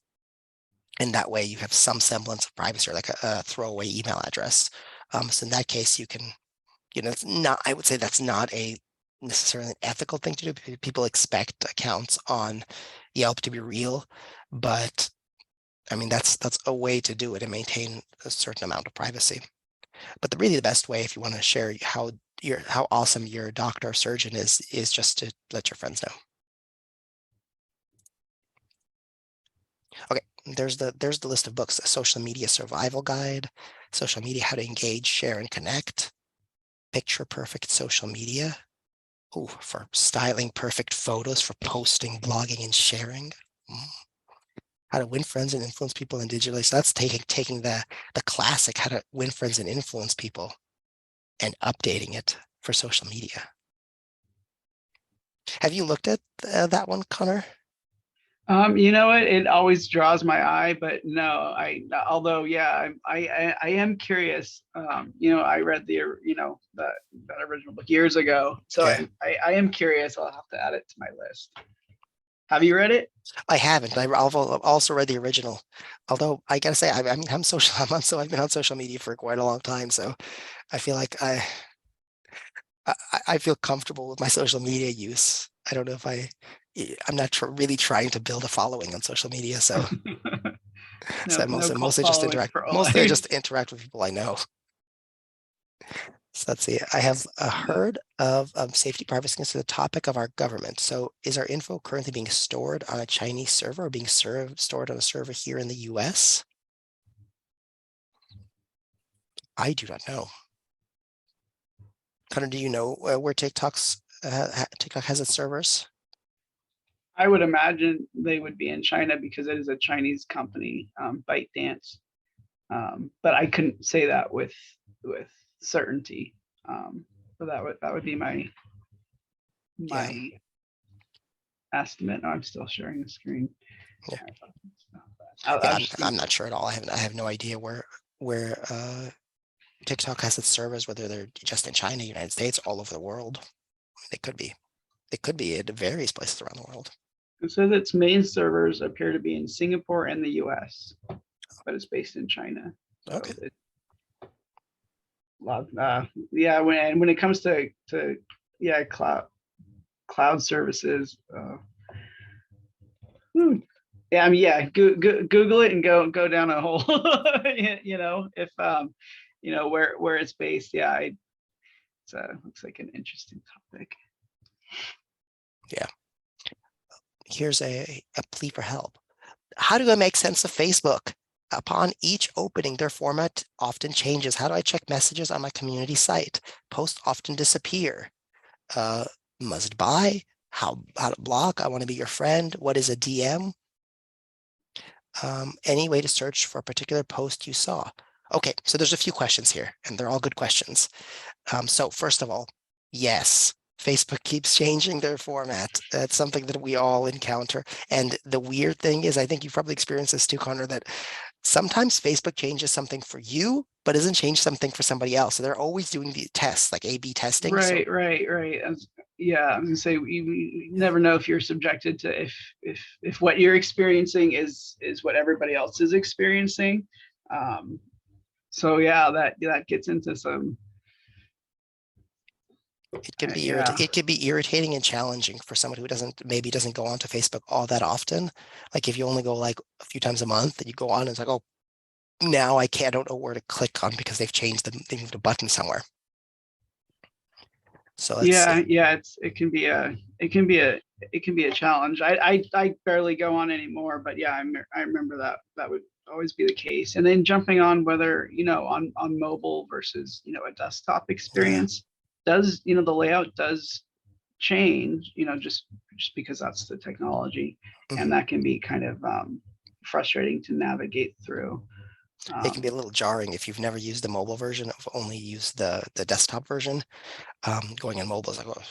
And that way you have some semblance of privacy or like a throwaway email address. So in that case you can, it's not, I would say that's not a necessarily an ethical thing to do. People expect accounts on Yelp to be real, but I mean, that's a way to do it and maintain a certain amount of privacy. But really the best way, if you want to share how awesome your doctor or surgeon is just to let your friends know. Okay, there's the list of books: a social media survival guide, social media, how to engage, share, and connect, picture perfect social media. Oh, for styling perfect photos for posting, blogging, and sharing. How to win friends and influence people in digitally. So that's taking the classic, how to win friends and influence people, and updating it for social media. Have you looked at that one, Connor? You know what? It always draws my eye, but no, although, yeah, I am curious. I read that original book years ago. So Yeah. I am curious. I'll have to add it to my list. Have you read it? I haven't. I've also read the original. Although I gotta say, I've been on social media for quite a long time, so I feel like I feel comfortable with my social media use. I don't know if I'm not really trying to build a following on social media, so No, I no cult mostly just following interact. for Mostly I Ole. just interact with people I know. So let's see. I have heard of safety privacy as the topic of our government. So is our info currently being stored on a Chinese server or being stored on a server here in the US? I do not know. Connor, do you know where TikTok has its servers? I would imagine they would be in China because it is a Chinese company, ByteDance. But I couldn't say that with certainty. But that would be my Yeah. estimate. Oh, I'm still sharing the screen. Yeah. I'll Yeah, just I'm not sure at all. I have no idea where TikTok has its servers, whether they're just in China, United States, all over the world. They could be. It could be at various places around the world. It says its main servers appear to be in Singapore and the US, but it's based in China. So Okay. Yeah, when it comes to yeah, cloud services, yeah, I mean, yeah, Google it and go down a hole. You know, if you know where it's based. Yeah, it's looks like an interesting topic. Yeah. Here's a plea for help. How do I make sense of Facebook? Upon each opening, their format often changes. How do I check messages on my community site? Posts often disappear. Must buy? How to block? I want to be your friend. What is a DM? Any way to search for a particular post you saw? Okay, so there's a few questions here, and they're all good questions. So first of all, yes, Facebook keeps changing their format. That's something that we all encounter. And the weird thing is, I think you've probably experienced this too, Connor, that sometimes Facebook changes something for you, but doesn't change something for somebody else. So they're always doing the tests, like A/B testing. Right, So right. Yeah, I was gonna say you never know if you're subjected to if what you're experiencing is what everybody else is experiencing. So yeah, that gets into some. it can be Yeah. it can be irritating and challenging for someone who maybe doesn't go onto Facebook all that often. Like if you only go like a few times a month, and you go on and it's like, oh, now I don't know where to click on because they moved a button somewhere. So let's Yeah, see. yeah, it can be a challenge. I barely go on anymore, but yeah, I remember that would always be the case. And then jumping on whether, you know, on mobile versus, you know, a desktop Yeah. experience does, you know, the layout does change, you know, just because that's the technology, and Mhm. that can be kind of frustrating to navigate through. It can be a little jarring if you've never used the mobile version, of only used the desktop version. Going on mobile is like, oh,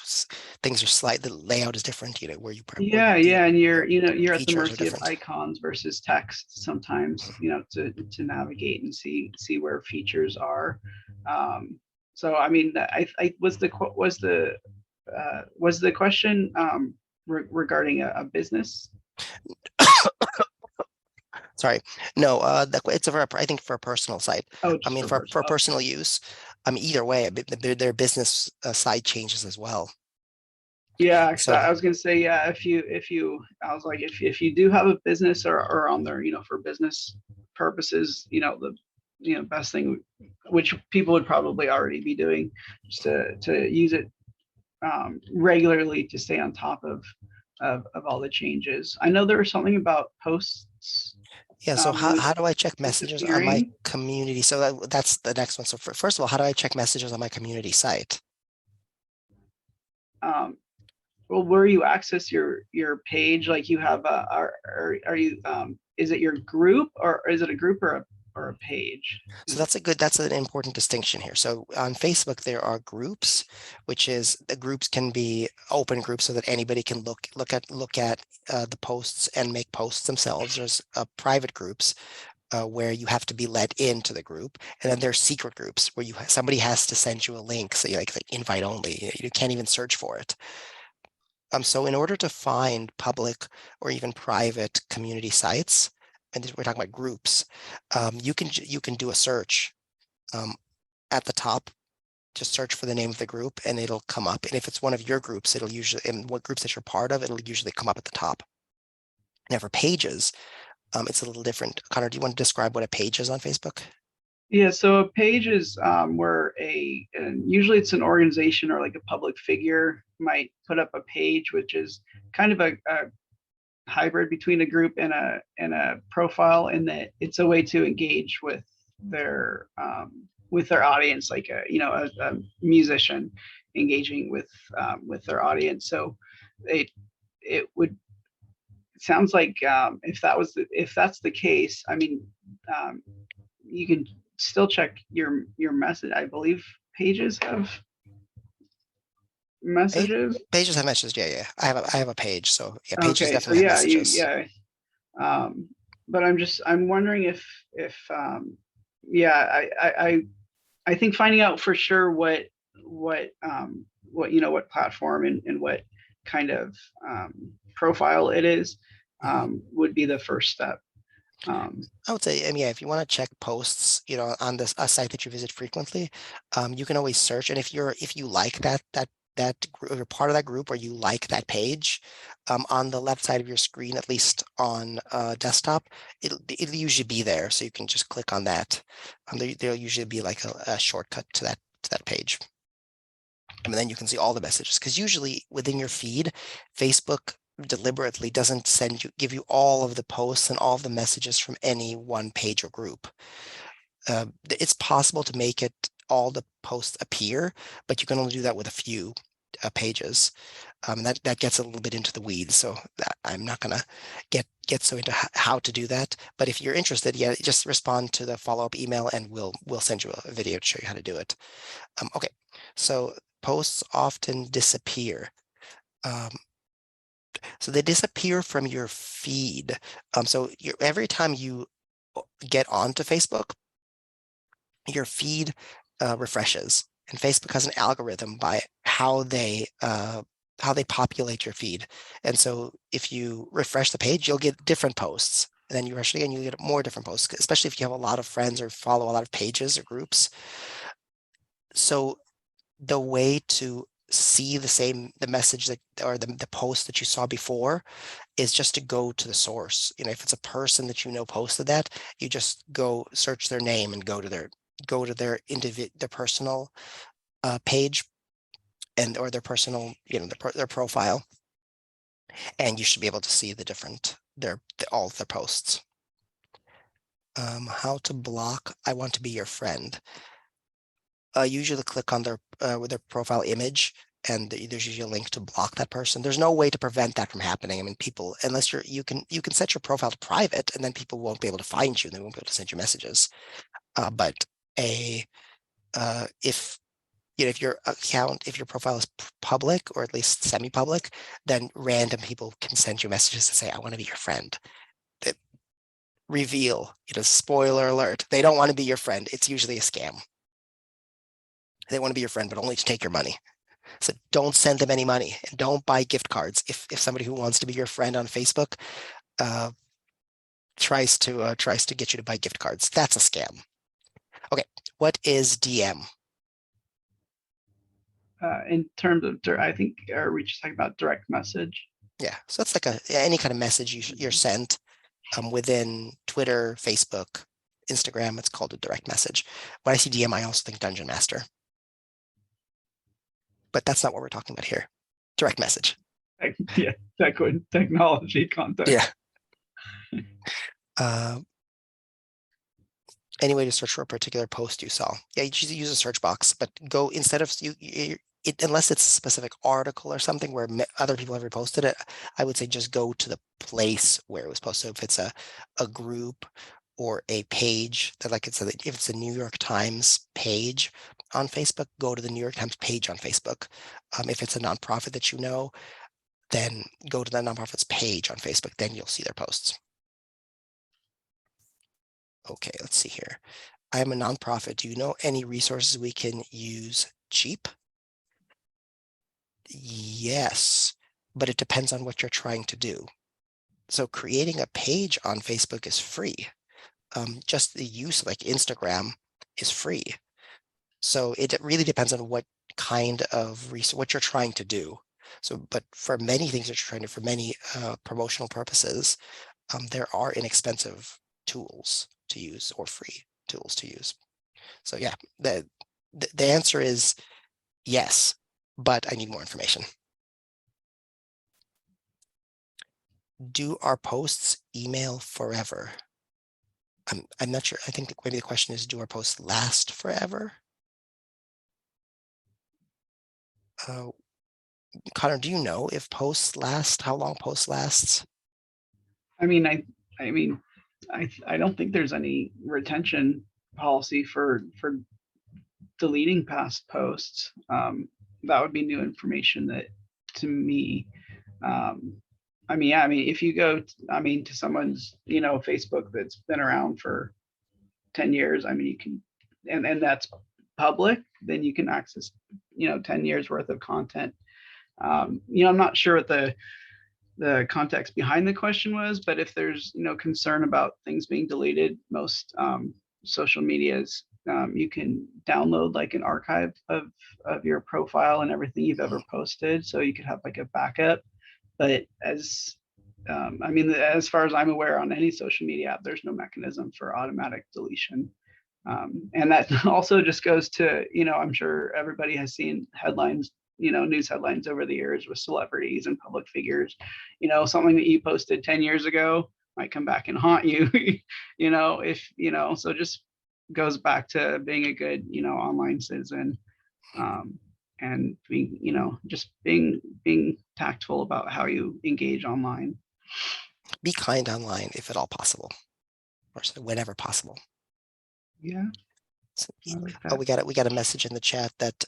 things are slight. The layout is different. You know where Yeah, yeah, and the you're at the features are mercy of different. icons versus text sometimes, you know, to navigate and see where features are. So I mean, I was the question regarding a business? Sorry, no, it's I think for a personal site. Oh, I just mean, for for personal. personal use. Either way, their business side changes as well. Yeah, 'cause So I was gonna say, yeah, I was like, if you do have a business or on there, you know, for business purposes, you know, the best thing, which people would probably already be doing, just to use it regularly to stay on top of all the changes. I know there was something about posts yeah, so how do I check messages on my disappearing. community? So that's the next one. So first of all, how do I check messages on my community site? Um, well, where you access your page, like you have are you is it your group, or is it a group or a page? So that's an important distinction here. So on Facebook, there are groups, which is the groups can be open groups so that anybody can look at the posts and make posts themselves. There's private groups where you have to be let into the group, and then there's secret groups where somebody has to send you a link, so you like invite only. You can't even search for it. So in order to find public or even private community sites, and we're talking about groups, you can do a search at the top. Just search for the name of the group and it'll come up. And if it's one of your groups, it'll usually, and what groups that you're part of, it'll usually come up at the top. Now for pages, it's a little different. Connor, do you want to describe what a page is on Facebook? Yeah, so a page is where and usually it's an organization or like a public figure might put up a page, which is kind of a hybrid between a group and a profile, in that it's a way to engage with their audience, like a musician engaging with their audience. So it would it sounds like if that's the case, I mean, um, you can still check your message. I believe pages have Pa- messages. Pages have messages. Yeah, yeah. I have a page, so yeah, pages Okay, so definitely have yeah, messages. Um, but I'm wondering if yeah, I think finding out for sure what platform and what kind of profile it is Mhm. would be the first step. Um, I would say, yeah, if you want to check posts, on this a site that you visit frequently, you can always search. And if you like that group, or part of that group, or you like that page, on the left side of your screen, at least on desktop, it'll usually be there. So you can just click on that. There'll usually be like a shortcut to that page. And then you can see all the messages, because usually within your feed, Facebook deliberately doesn't give you all of the posts and all of the messages from any one page or group. It's possible to make it all the posts appear, but you can only do that with a few pages. That gets a little bit into the weeds, so I'm not gonna get so into how to do that. But if you're interested, yeah, just respond to the follow-up email, and we'll send you a video to show you how to do it. Okay, so posts often disappear. Um, so they disappear from your feed. So every time you get onto Facebook, your feed refreshes, and Facebook has an algorithm by how they populate your feed. And so if you refresh the page, you'll get different posts. And then you refresh it again, you get more different posts, especially if you have a lot of friends or follow a lot of pages or groups. So the way to see the message that, or the post that you saw before, is just to go to the source. If it's a person that posted that, you just go search their name and go to their personal page, and or their personal, their profile, and you should be able to see all of their posts. How to block I want to be your friend. Usually click on with their profile image, and there's usually a link to block that person. There's no way to prevent that from happening. I mean, people, unless you can set your profile to private, and then people won't be able to find you, and they won't be able to send you messages. But a if if your profile is public, or at least semi-public, then random people can send you messages to say, I want to be your friend. That reveal, spoiler alert, they don't want to be your friend. It's usually a scam. They want to be your friend, but only to take your money. So don't send them any money, and don't buy gift cards. If somebody who wants to be your friend on Facebook uh, tries to get you to buy gift cards, that's a scam. Okay, what is DM? in terms of, I think, are we just talking about direct message? Yeah, so it's like any kind of message you're sent within Twitter, Facebook, Instagram. It's called a direct message. When I see DM, I also think Dungeon Master, but that's not what we're talking about here. Direct message. Yeah, technology Yeah. context. Uh, any way to search for a particular post you saw. Yeah, you just use a search box, but go instead of unless it's a specific article or something where other people have reposted it, I would say just go to the place where it was posted. So if it's a group or a page that, like if it's a New York Times page on Facebook, go to the New York Times page on Facebook. If it's a nonprofit that then go to that nonprofit's page on Facebook. Then you'll see their posts. Okay, let's see here. I'm a nonprofit. Do you know any resources we can use cheap? Yes, but it depends on what you're trying to do. So creating a page on Facebook is free. Just the use of like Instagram is free. So it really depends on what kind of what you're trying to do. So, but for many things that you're trying to, for many promotional purposes, there are inexpensive tools to use, or free tools to use. So yeah, the answer is yes, but I need more information. Do our posts email forever? I'm not sure. I think maybe the question is, do our posts last forever? Connor, do you know if posts last, how long posts lasts? I mean, I don't think there's any retention policy for deleting past posts. That would be new information that to me. I mean, yeah, I mean, if you go, to someone's, Facebook that's been around for 10 years, I mean, you can, and that's public, then you can access, 10 years worth of content. I'm not sure what the context behind the question was, but if there's, concern about things being deleted, most social medias, you can download like an archive of your profile and everything you've ever posted. So you could have like a backup. But as far as I'm aware, on any social media app, there's no mechanism for automatic deletion. And that also just goes to, I'm sure everybody has seen headlines, news headlines over the years with celebrities and public figures. Something that you posted 10 years ago might come back and haunt you, so just goes back to being a good, online citizen. And being, just being tactful about how you engage online. Be kind online if at all possible, or whenever possible. Yeah. So, we got a message in the chat that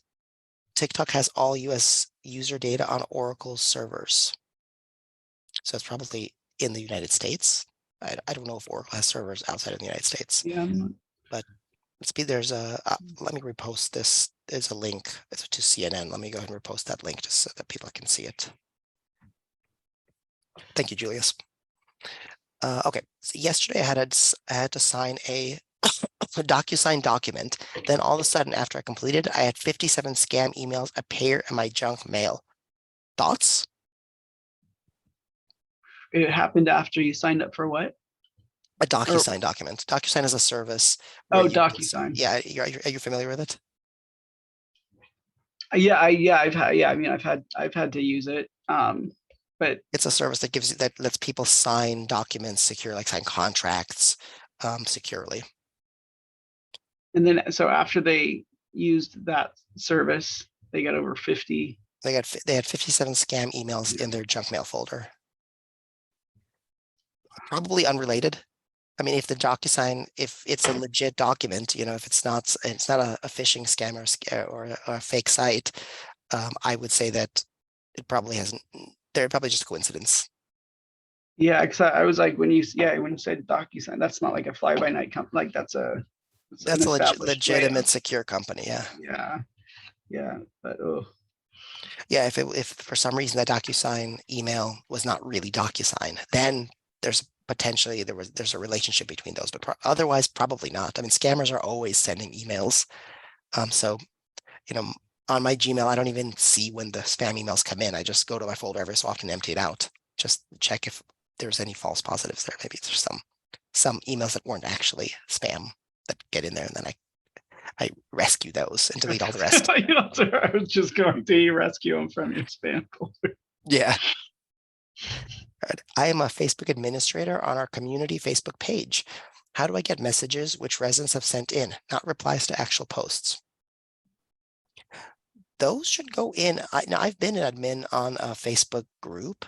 TikTok has all US user data on Oracle servers. So it's probably in the United States. I don't know if Oracle has servers outside of the United States. Yeah. But there's let me repost this. There's a link to CNN. Let me go ahead and repost that link just so that people can see it. Thank you, Julius. Okay, so yesterday I had to sign a DocuSign document. Then all of a sudden, after I completed, I had 57 scam emails appear in my junk mail. Thoughts? It happened after you signed up for what? A DocuSign document. DocuSign is a service. Oh, DocuSign. Yeah, are you familiar with it? I've had to use it. But it's a service that lets people sign documents secure, like sign contracts securely. And then, so after they used that service, they got over 50. They had 57 scam emails in their junk mail folder. Probably unrelated. I mean, if the DocuSign, if it's a legit document, if it's not a phishing scam or a fake site, I would say that it probably hasn't. They're probably just a coincidence. Yeah, because I was like, when you said DocuSign, that's not like a fly-by-night company. Like that's a legitimate secure company. Yeah. But yeah, if for some reason that DocuSign email was not really DocuSign, then there's a relationship between those, but otherwise probably not. I mean, scammers are always sending emails. So, on my Gmail, I don't even see when the spam emails come in. I just go to my folder every so often, empty it out, just check if there's any false positives there. Maybe there's some emails that weren't actually spam that get in there, and then I rescue those and delete all the rest. I was just going to rescue them from your spam folder. Yeah. I am a Facebook administrator on our community Facebook page. How do I get messages which residents have sent in, not replies to actual posts? Those should go in. Now, I've been an admin on a Facebook group,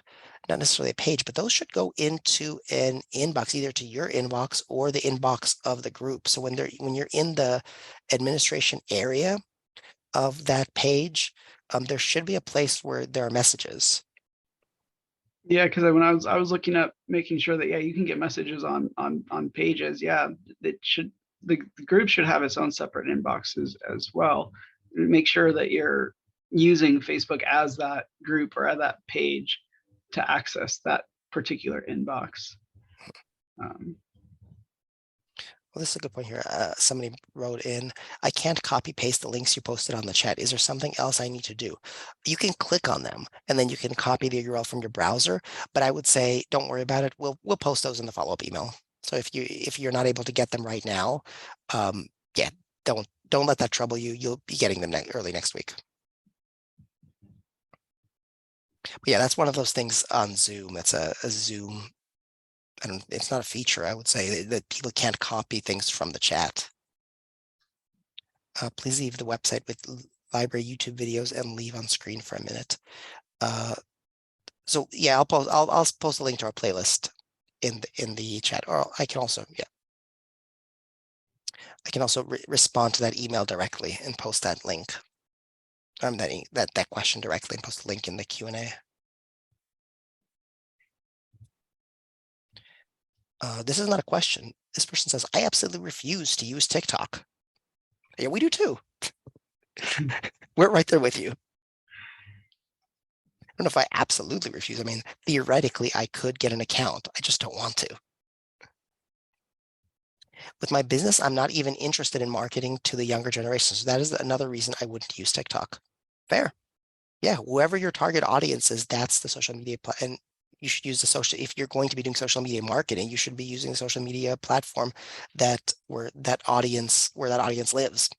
not necessarily a page, but those should go into an inbox, either to your inbox or the inbox of the group. So when you're in the administration area of that page, there should be a place where there are messages. Yeah, because when I was looking up, making sure that you can get messages on pages. Yeah, the group should have its own separate inboxes as well. Make sure that you're using Facebook as that group or that page to access that particular inbox. Well, this is a good point here. Somebody wrote in, I can't copy paste the links you posted on the chat. Is there something else I need to do? You can click on them and then you can copy the URL from your browser, but I would say, don't worry about it. We'll post those in the follow-up email. So if you're not able to get them right now, don't let that trouble you. You'll be getting them early next week. But yeah, that's one of those things on Zoom. It's a Zoom. It's not a feature, I would say, that people can't copy things from the chat. Please leave the website with library YouTube videos and leave on screen for a minute. So yeah, I'll post a link to our playlist in the chat, or I can also respond to that email directly and post that link. That question directly and post a link in the Q&A. This is not a question. This person says, I absolutely refuse to use TikTok. Yeah, we do too. We're right there with you. I don't know if I absolutely refuse. I mean, theoretically, I could get an account. I just don't want to. With my business, I'm not even interested in marketing to the younger generation. So that is another reason I wouldn't use TikTok. Fair. Yeah, whoever your target audience is, that's the social media and you should use the social. If you're going to be doing social media marketing, you should be using the social media platform where that audience lives.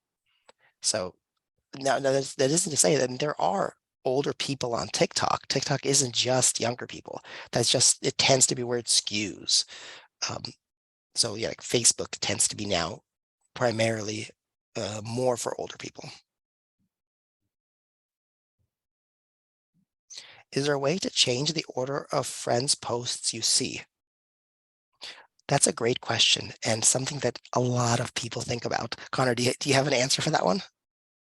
So now that isn't to say that there are older people on TikTok. TikTok isn't just younger people. It tends to be where it skews. So yeah, like Facebook tends to be now primarily more for older people. Is there a way to change the order of friends' posts you see? That's a great question and something that a lot of people think about. Connor, do you have an answer for that one?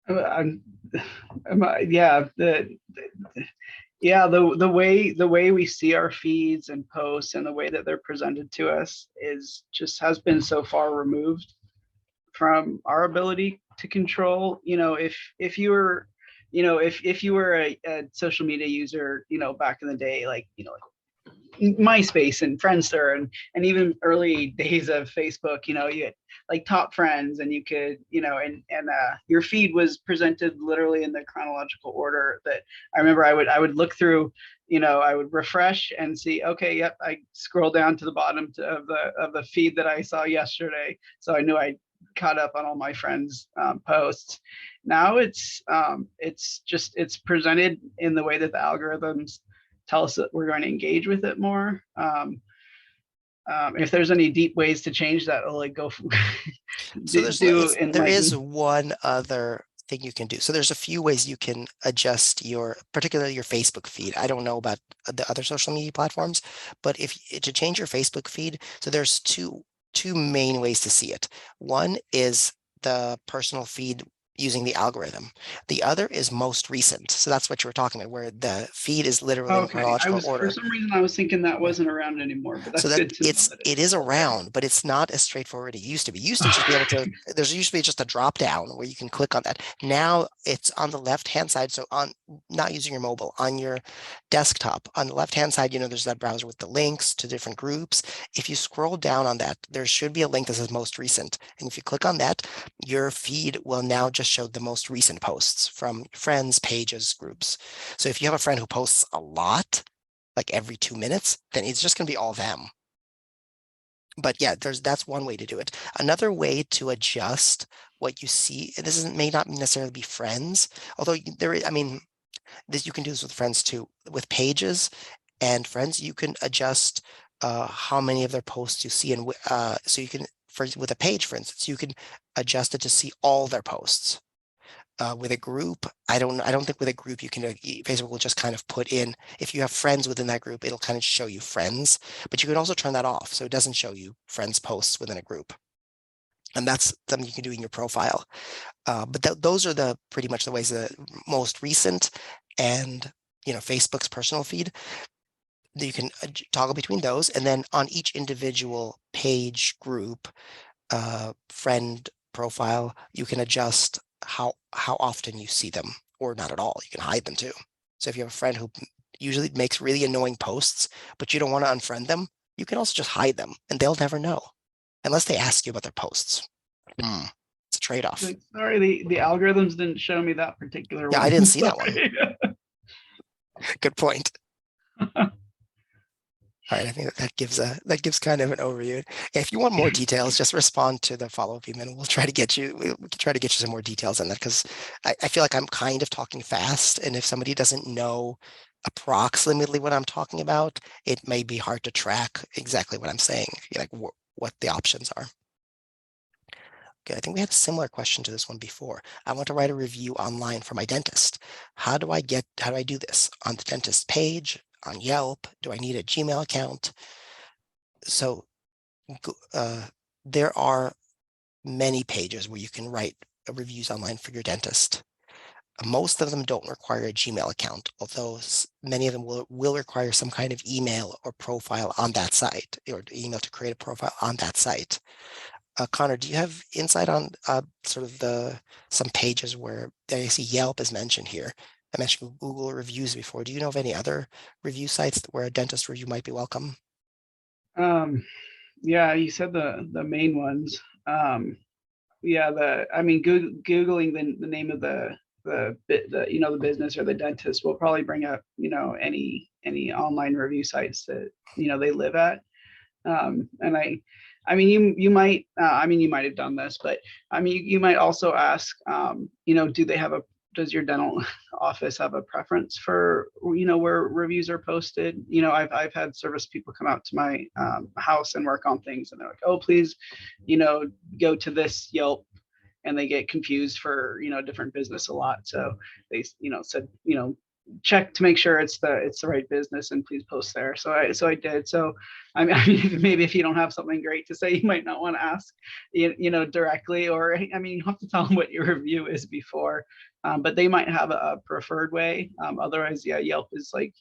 The way we see our feeds and posts and the way that they're presented to us has been so far removed from our ability to control. If you were a social media user, back in the day, like MySpace and Friendster and even early days of Facebook, you had like top friends, and you could, and your feed was presented literally in the chronological order that I remember. I would look through, I would refresh and see, okay, yep, I scroll down to the bottom of the feed that I saw yesterday, so I knew I caught up on all my friends' posts. Now it's presented in the way that the algorithms tell us that we're going to engage with it more. If there's any deep ways to change that, I'll like go. There is one other thing you can do. So there's a few ways you can adjust particularly your Facebook feed. I don't know about the other social media platforms, but to change your Facebook feed, so there's two main ways to see it. One is the personal feed using the algorithm. The other is most recent. So that's what you were talking about, where the feed is literally in chronological order. For some reason, I was thinking that wasn't around anymore, but that's good to know. It is around, but it's not as straightforward as it used to be. Used to just be able to, there's used to be just a drop down where you can click on that. Now it's on the left-hand side. So not using your mobile, on your desktop, on the left-hand side, there's that browser with the links to different groups. If you scroll down on that, there should be a link that says most recent. And if you click on that, your feed will now just show the most recent posts from friends, pages, groups. So if you have a friend who posts a lot, like every 2 minutes, then it's just going to be all them. But yeah, that's one way to do it. Another way to adjust what you see, may not necessarily be friends, although you can do this with friends too. With pages and friends, you can adjust how many of their posts you see, and so you can, with a page, for instance, you can adjust it to see all their posts. With a group, I don't think with a group you can, Facebook will just kind of put in, if you have friends within that group, it'll kind of show you friends, but you can also turn that off. So it doesn't show you friends posts within a group. And that's something you can do in your profile. But those are pretty much the ways, the most recent and, Facebook's personal feed, that you can toggle between those. And then on each individual page, group, friend profile, you can adjust how often you see them, or not at all. You can hide them too. So if you have a friend who usually makes really annoying posts, but you don't want to unfriend them, you can also just hide them and they'll never know unless they ask you about their posts. It's a trade-off. Sorry, the algorithms didn't show me that particular one. Yeah, I didn't see that one. Good point. All right, I think that gives kind of an overview. If you want more details, just respond to the follow-up email and we'll try to get you we can try to get you some more details on that because I feel like I'm kind of talking fast, and if somebody doesn't know approximately what I'm talking about, it may be hard to track exactly what I'm saying, like what the options are. Okay, I think we had a similar question to this one before. I want to write a review online for my dentist. How do I do this? On the dentist page, on Yelp? Do I need a Gmail account? So there are many pages where you can write reviews online for your dentist. Most of them don't require a Gmail account, although many of them will require some kind of email or profile on that site, or email to create a profile on that site. Connor, do you have insight on sort of some pages where I see Yelp is mentioned here? I mentioned Google reviews before. Do you know of any other review sites where a dentist review might be welcome? Yeah, you said the main ones. Yeah, Googling the name of the the business or the dentist will probably bring up any online review sites that they live at. And you might you might have done this, but you might also ask, does your dental office have a preference for where reviews are posted? I've had service people come out to my house and work on things, and they're like, oh, please, go to this Yelp, and they get confused for different business a lot. So they said check to make sure it's the right business, and please post there. So I did. So maybe if you don't have something great to say, you might not want to ask directly, or you have to tell them what your review is before. But they might have a preferred way. Otherwise, yeah, Yelp is like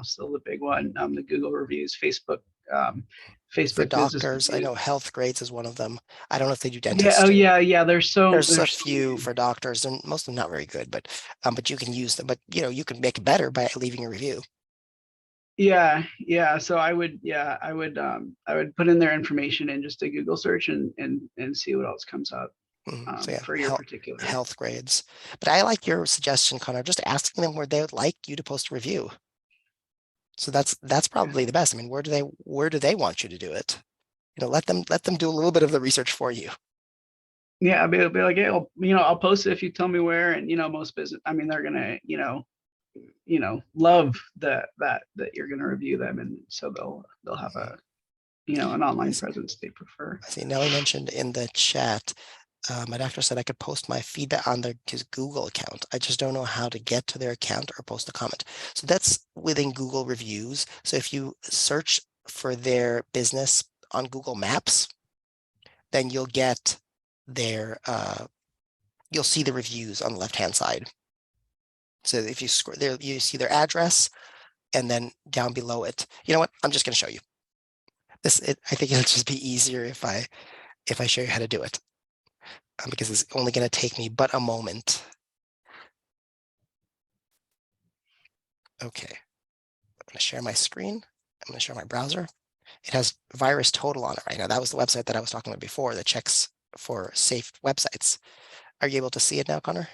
still the big one. The Google reviews, Facebook For Facebook business doctors, I reviews. know Health Grades is one of them. I don't know if they do Yeah. dentists Oh too. yeah. There's a There's so few many. for doctors, and most of them not very good, but you can use them. But you can make it better by leaving a review. Yeah. So I would put in their information in just a Google search and see what else comes up So yeah, for your particular. Health Grades. But I like your suggestion, Connor, just asking them where they would like you to post a review. So that's probably the best. I mean, where do they want you to do it? Let them do a little bit of the research for you. Yeah, I'll be like, hey, I'll post it if you tell me where. And most business, they're gonna love that you're gonna review them, and so they'll have a an online presence they prefer. I see Nellie mentioned in the chat, my doctor said I could post my feedback on his Google account. I just don't know how to get to their account or post a comment. So that's within Google reviews. So if you search for their business on Google Maps, then you'll get you'll see the reviews on the left-hand side. So if you scroll there, you see their address, and then down below it, you know what? I'm just going to show you this. I think it'll just be easier if I show you how to do it, because it's only going to take me but a moment. Okay, I'm going to share my screen. I'm going to share my browser. It has virus total on it right now. That was the website that I was talking about before that checks for safe websites. Are you able to see it now, Connor?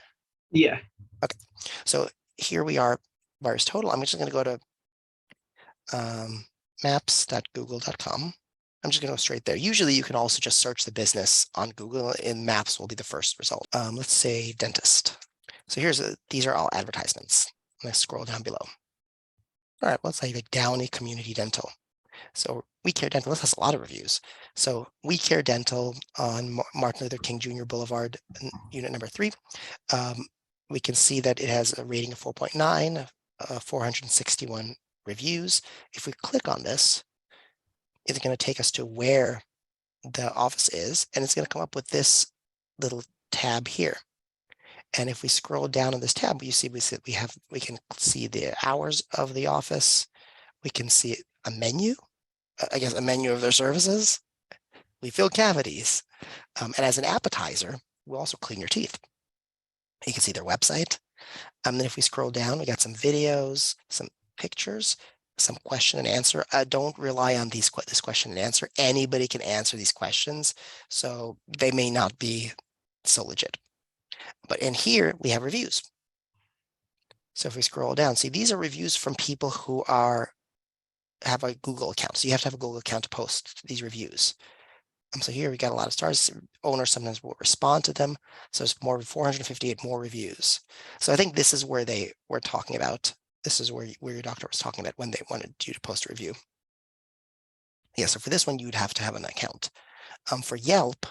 Yeah. Okay, so here we are, virus total. I'm just going to go to maps.google.com. I'm just going to go straight there. Usually you can also just search the business on Google, and maps will be the first result. Let's say dentist. So these are all advertisements. I'm going to scroll down below. All right, let's say like Downey Community Dental. So We Care Dental, this has a lot of reviews. So We Care Dental on Martin Luther King Jr. Boulevard, unit number 3. We can see that it has a rating of 4.9, 461 reviews. If we click on this, it's going to take us to where the office is, and it's going to come up with this little tab here. And if we scroll down on this tab, we can see the hours of the office. We can see a menu, I guess a menu of their services. We fill cavities. And as an appetizer, we'll also clean your teeth. You can see their website. Then if we scroll down, we got some videos, some pictures, some question and answer. Don't rely on this question and answer. Anybody can answer these questions, so they may not be so legit. But in here, we have reviews. So if we scroll down, see, these are reviews from people who are have a Google account. So you have to have a Google account to post these reviews. So here we got a lot of stars. Owners sometimes will respond to them. So it's more 458 more reviews. So I think this is where they were talking about. This is where your doctor was talking about when they wanted you to post a review. Yeah, so for this one, you'd have to have an account. For Yelp,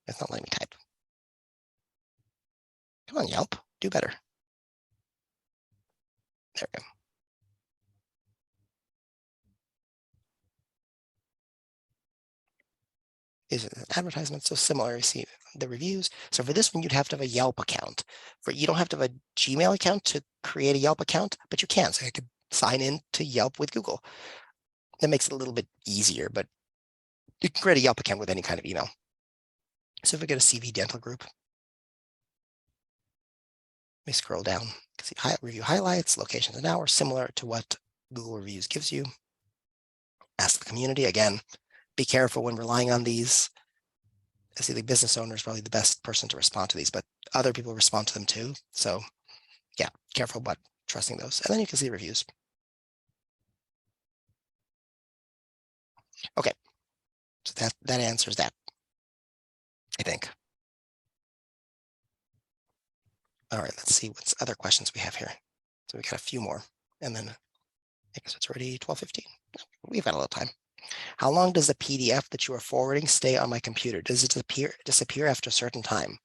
it's not letting me type. Come on, Yelp, do better. There we go. Is it an advertisement? So similar, you see the reviews. So for this one, you'd have to have a Yelp account. You don't have to have a Gmail account to create a Yelp account, but you can. So you could sign in to Yelp with Google. That makes it a little bit easier, but you can create a Yelp account with any kind of email. So if we go to CV Dental Group, we scroll down, you can see review highlights, locations an hour, similar to what Google Reviews gives you. Ask the community. Again, be careful when relying on these. I see the business owner is probably the best person to respond to these, but other people respond to them too. So yeah, careful about trusting those. And then you can see reviews. Okay, so that answers that, I think. All right, let's see what other questions we have here. So we got a few more, and then I guess it's already 12:15. We've got a little time. How long does the PDF that you are forwarding stay on my computer? Does it disappear after a certain time?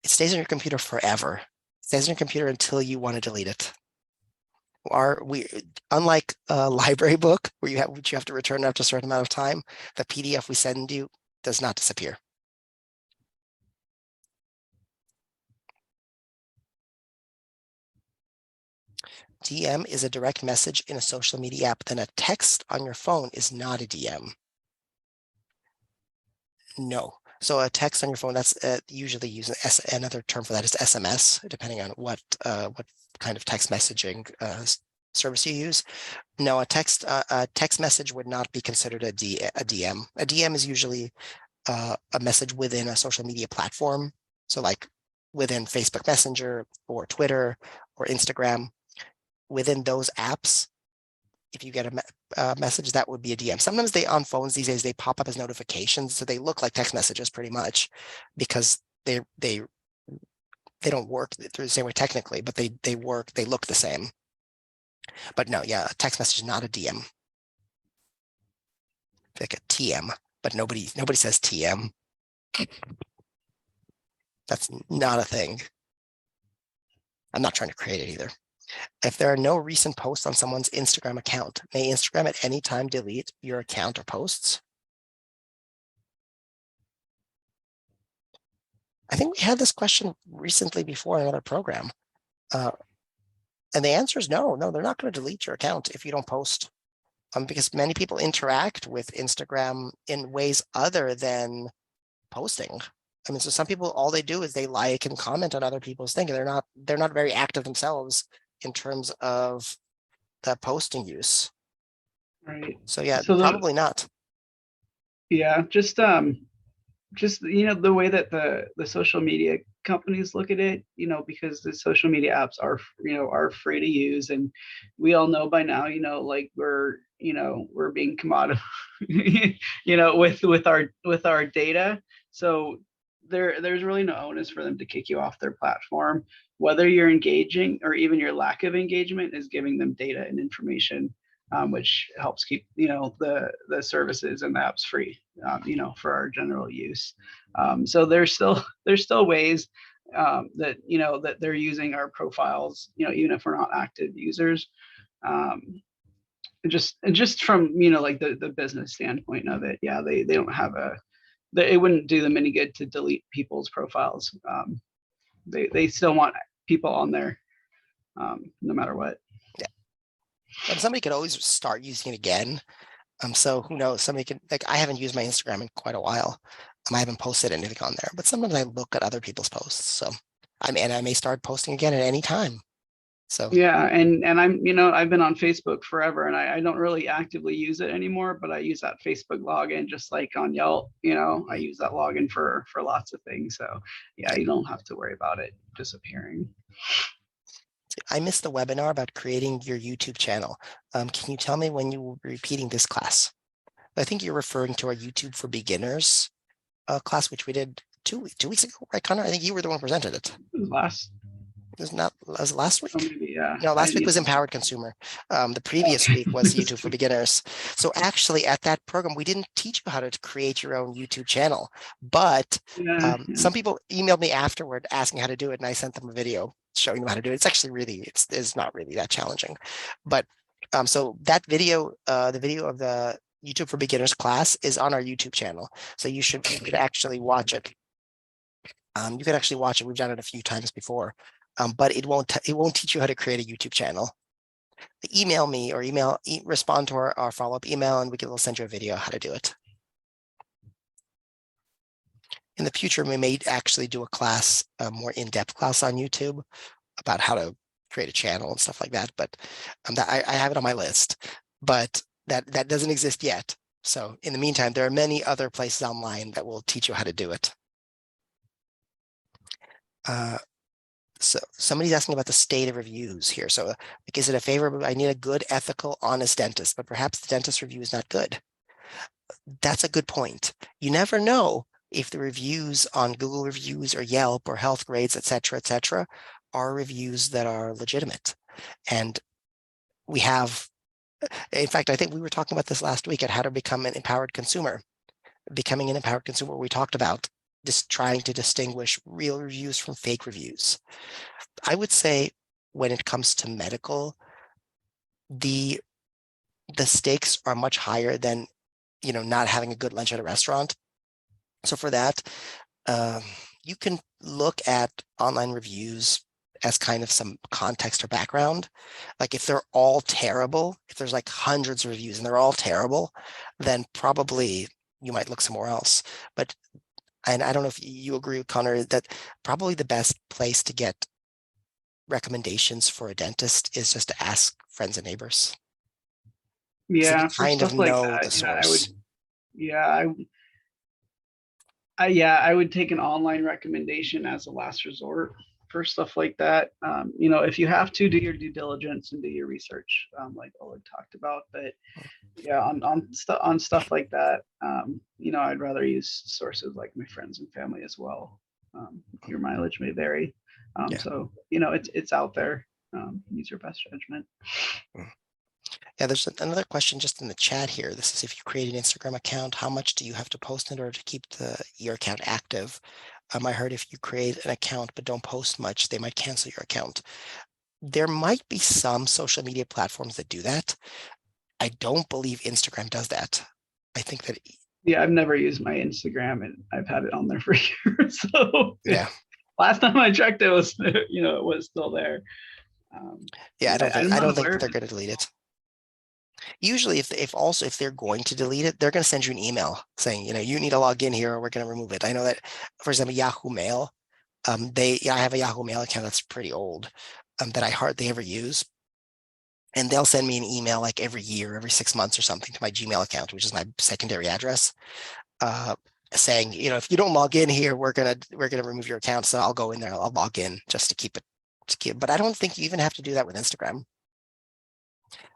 It stays on your computer forever. It stays on your computer until you want to delete it. Unlike a library book where which you have to return after a certain amount of time, the PDF we send you does not disappear. DM is a direct message in a social media app, then a text on your phone is not a DM. No. So a text on your phone, that's usually using another term for that is SMS, depending on what kind of text messaging service you use. No, a text message would not be considered a DM. A DM is usually a message within a social media platform. So like within Facebook Messenger or Twitter or Instagram, within those apps, if you get a message, that would be a DM. Sometimes on phones these days, they pop up as notifications. So they look like text messages pretty much because they don't work through the same way technically, but they look the same. But no, yeah, a text message is not a DM. Like a TM, but nobody says TM. That's not a thing. I'm not trying to create it either. If there are no recent posts on someone's Instagram account, may Instagram at any time delete your account or posts? I think we had this question recently before in another program. And the answer is no, they're not going to delete your account if you don't post. Because many people interact with Instagram in ways other than posting. I mean, so some people, all they do is they like and comment on other people's things. They're not very active themselves in terms of the posting use. Right. So yeah, So probably not. Yeah, just the way that the social media companies look at it, because the social media apps are free to use, and we all know by now, like we're being commodified, with our data. So there's really no onus for them to kick you off their platform, whether you're engaging or even your lack of engagement is giving them data and information, which helps keep the services and the apps free, for our general use. So there's still ways that that they're using our profiles, even if we're not active users. Just from like the business standpoint of it, yeah, they don't have it wouldn't do them any good to delete people's profiles. They still want people on there, no matter what. Yeah. And somebody could always start using it again. So who knows? Somebody could, like, I haven't used my Instagram in quite a while. I haven't posted anything on there, but sometimes I look at other people's posts. So I may start posting again at any time. So Yeah, and I'm, I've been on Facebook forever, and I don't really actively use it anymore, but I use that Facebook login just like on Yelp. I use that login for lots of things. So yeah, you don't have to worry about it disappearing. I missed the webinar about creating your YouTube channel. Can you tell me when you will be repeating this class? I think you're referring to our YouTube for Beginners class, which we did 2 weeks ago, right, Connor? I think you were the one who presented it. Last, It was not, was it last oh, week? maybe, yeah. No, last week was Empowered Consumer. The previous week was YouTube for Beginners. So actually at that program, we didn't teach you how to create your own YouTube channel, but Yeah, some people emailed me afterward asking how to do it, and I sent them a video showing them how to do it. It's actually really, it's not really that challenging. But so that video, the video of the YouTube for Beginners class is on our YouTube channel. So you could actually watch it. You could actually watch it. We've done it a few times before, but it won't teach you how to create a YouTube channel. Email me or respond to our follow-up email, and we'll send you a video how to do it. In the future, we may actually do a class, a more in-depth class on YouTube about how to create a channel and stuff like that. But I have it on my list, but that doesn't exist yet. So in the meantime, there are many other places online that will teach you how to do it. So somebody's asking about the state of reviews here. So like, is it a favor? I need a good, ethical, honest dentist, but perhaps the dentist review is not good. That's a good point. You never know if the reviews on Google Reviews or Yelp or Health Grades, et cetera, are reviews that are legitimate. And we have, in fact, I think we were talking about this last week at how to become an empowered consumer. Becoming an empowered consumer, we talked about just trying to distinguish real reviews from fake reviews. I would say when it comes to medical, the stakes are much higher than, not having a good lunch at a restaurant. So for that, you can look at online reviews as kind of some context or background. Like if they're all terrible, if there's like hundreds of reviews and they're all terrible, then probably you might look somewhere else. And I don't know if you agree, Connor, that probably the best place to get recommendations for a dentist is just to ask friends and neighbors. So you yeah, for kind of stuff like know the that, yeah, I would, source. yeah, I would take an online recommendation as a last resort for stuff like that. If you have to, do your due diligence and do your research, like Oleg talked about. But yeah, on stuff like that, I'd rather use sources like my friends and family as well. Your mileage may vary, Yeah. so it's out there. Use your best judgment. Yeah, there's another question just in the chat here. This is if you create an Instagram account, how much do you have to post in order to keep your account active? I heard if you create an account but don't post much, they might cancel your account. There might be some social media platforms that do that. I don't believe Instagram does that. I think that, Yeah, I've never used my Instagram, and I've had it on there for years. So yeah. last time I checked, it was it was still there. Yeah, I'm I not don't think aware that of they're going to delete it. Usually if they're going to delete it, they're going to send you an email saying, you need to log in here or we're going to remove it. I know that, for example, Yahoo Mail, I have a Yahoo Mail account that's pretty old, that I hardly ever use. And they'll send me an email like every year, every 6 months or something to my Gmail account, which is my secondary address, saying, if you don't log in here, we're gonna remove your account. So I'll go in there, I'll log in just to keep it. But I don't think you even have to do that with Instagram.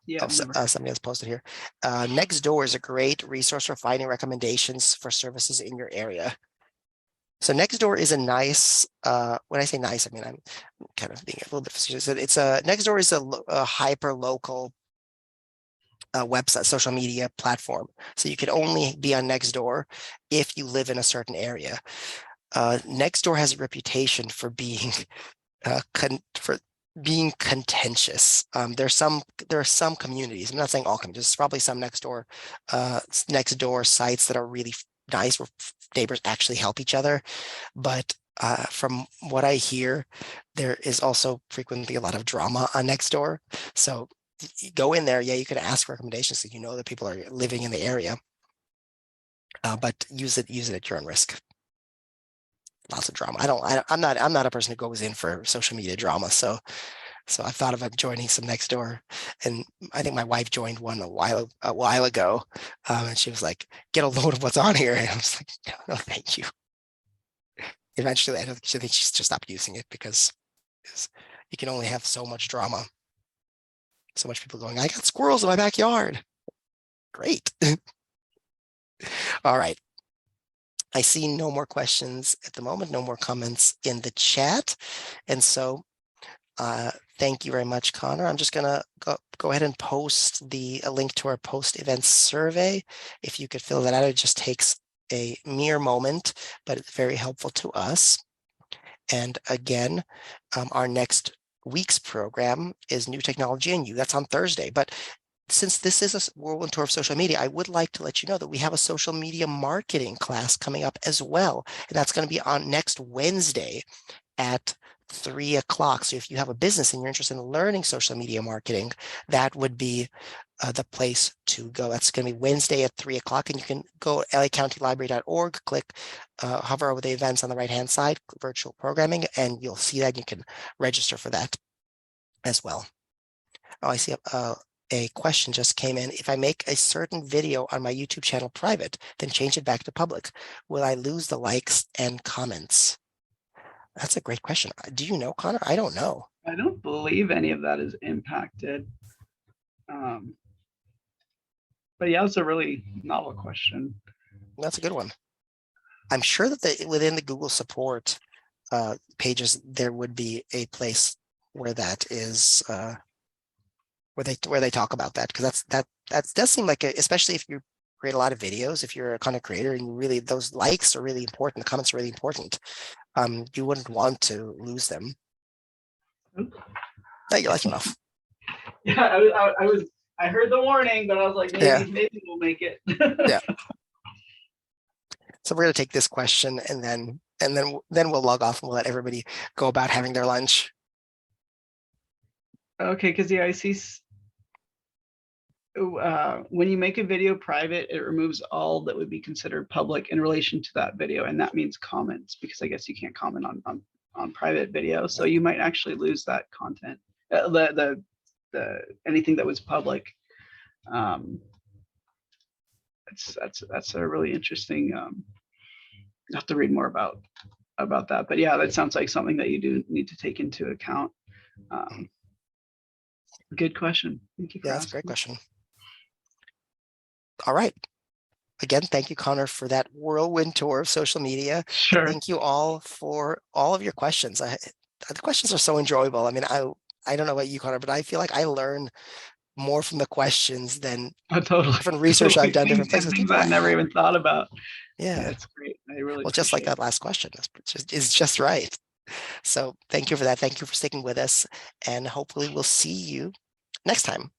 Yeah, Somebody else posted here. Nextdoor is a great resource for finding recommendations for services in your area. So Nextdoor is a nice, when I say nice, I mean, I'm kind of being a little bit facetious. Nextdoor is a hyper local website, social media platform. So you can only be on Nextdoor if you live in a certain area. Nextdoor has a reputation for being contentious. There are some communities. I'm not saying all communities. There's probably some Nextdoor sites that are really nice where neighbors actually help each other. But from what I hear, there is also frequently a lot of drama on Nextdoor. So you go in there, yeah, you can ask recommendations so that people are living in the area, but use it at your own risk. Lots of drama. I'm not a person who goes in for social media drama. So So I thought of joining some next door, and I think my wife joined one a while ago, and she was like, "Get a load of what's on here," and I was like, "No, thank you." Eventually, I think she's just stopped using it because you can only have so much drama, so much people going, "I got squirrels in my backyard." Great. All right. I see no more questions at the moment, no more comments in the chat, and so. Thank you very much, Connor. I'm just gonna go ahead and post a link to our post-event survey. If you could fill that out, it just takes a mere moment, but it's very helpful to us. And again, our next week's program is New Technology and You. That's on Thursday. But since this is a whirlwind tour of social media, I would like to let you know that we have a social media marketing class coming up as well. And that's going to be on next Wednesday at 3 o'clock. So if you have a business and you're interested in learning social media marketing, that would be the place to go. That's going to be Wednesday at 3 o'clock, and you can go lacountylibrary.org, click, hover over the events on the right-hand side, virtual programming, and you'll see that you can register for that as well. Oh, I see a question just came in. If I make a certain video on my YouTube channel private, then change it back to public, will I lose the likes and comments? That's a great question. Do you know, Connor? I don't know. I don't believe any of that is impacted. But yeah, it's a really novel question. That's a good one. I'm sure that within the Google support pages, there would be a place where that is where they talk about that, because that does seem like especially if you create a lot of videos, if you're a content creator and really those likes are really important, the comments are really important. You wouldn't want to lose them. No, you're lucky enough. Yeah, I heard the warning, but I was like, maybe we'll make it. Yeah. So we're gonna take this question and then we'll log off and we'll let everybody go about having their lunch. Okay, because I see when you make a video private, it removes all that would be considered public in relation to that video, and that means comments, because I guess you can't comment on private video, so you might actually lose that content, the anything that was public. That's a really interesting. I have to read more about that, but yeah, that sounds like something that you do need to take into account. Good question. Thank you for asking. That's a great question. All right. Again, thank you, Connor, for that whirlwind tour of social media. Sure. Thank you all for all of your questions. The questions are so enjoyable. I mean, I don't know about you, Connor, but I feel like I learn more from the questions than totally different research I've done, different places. Things I never even thought about. Yeah, it's great. I really just like that last question. It's just right. So thank you for that. Thank you for sticking with us, and hopefully we'll see you next time.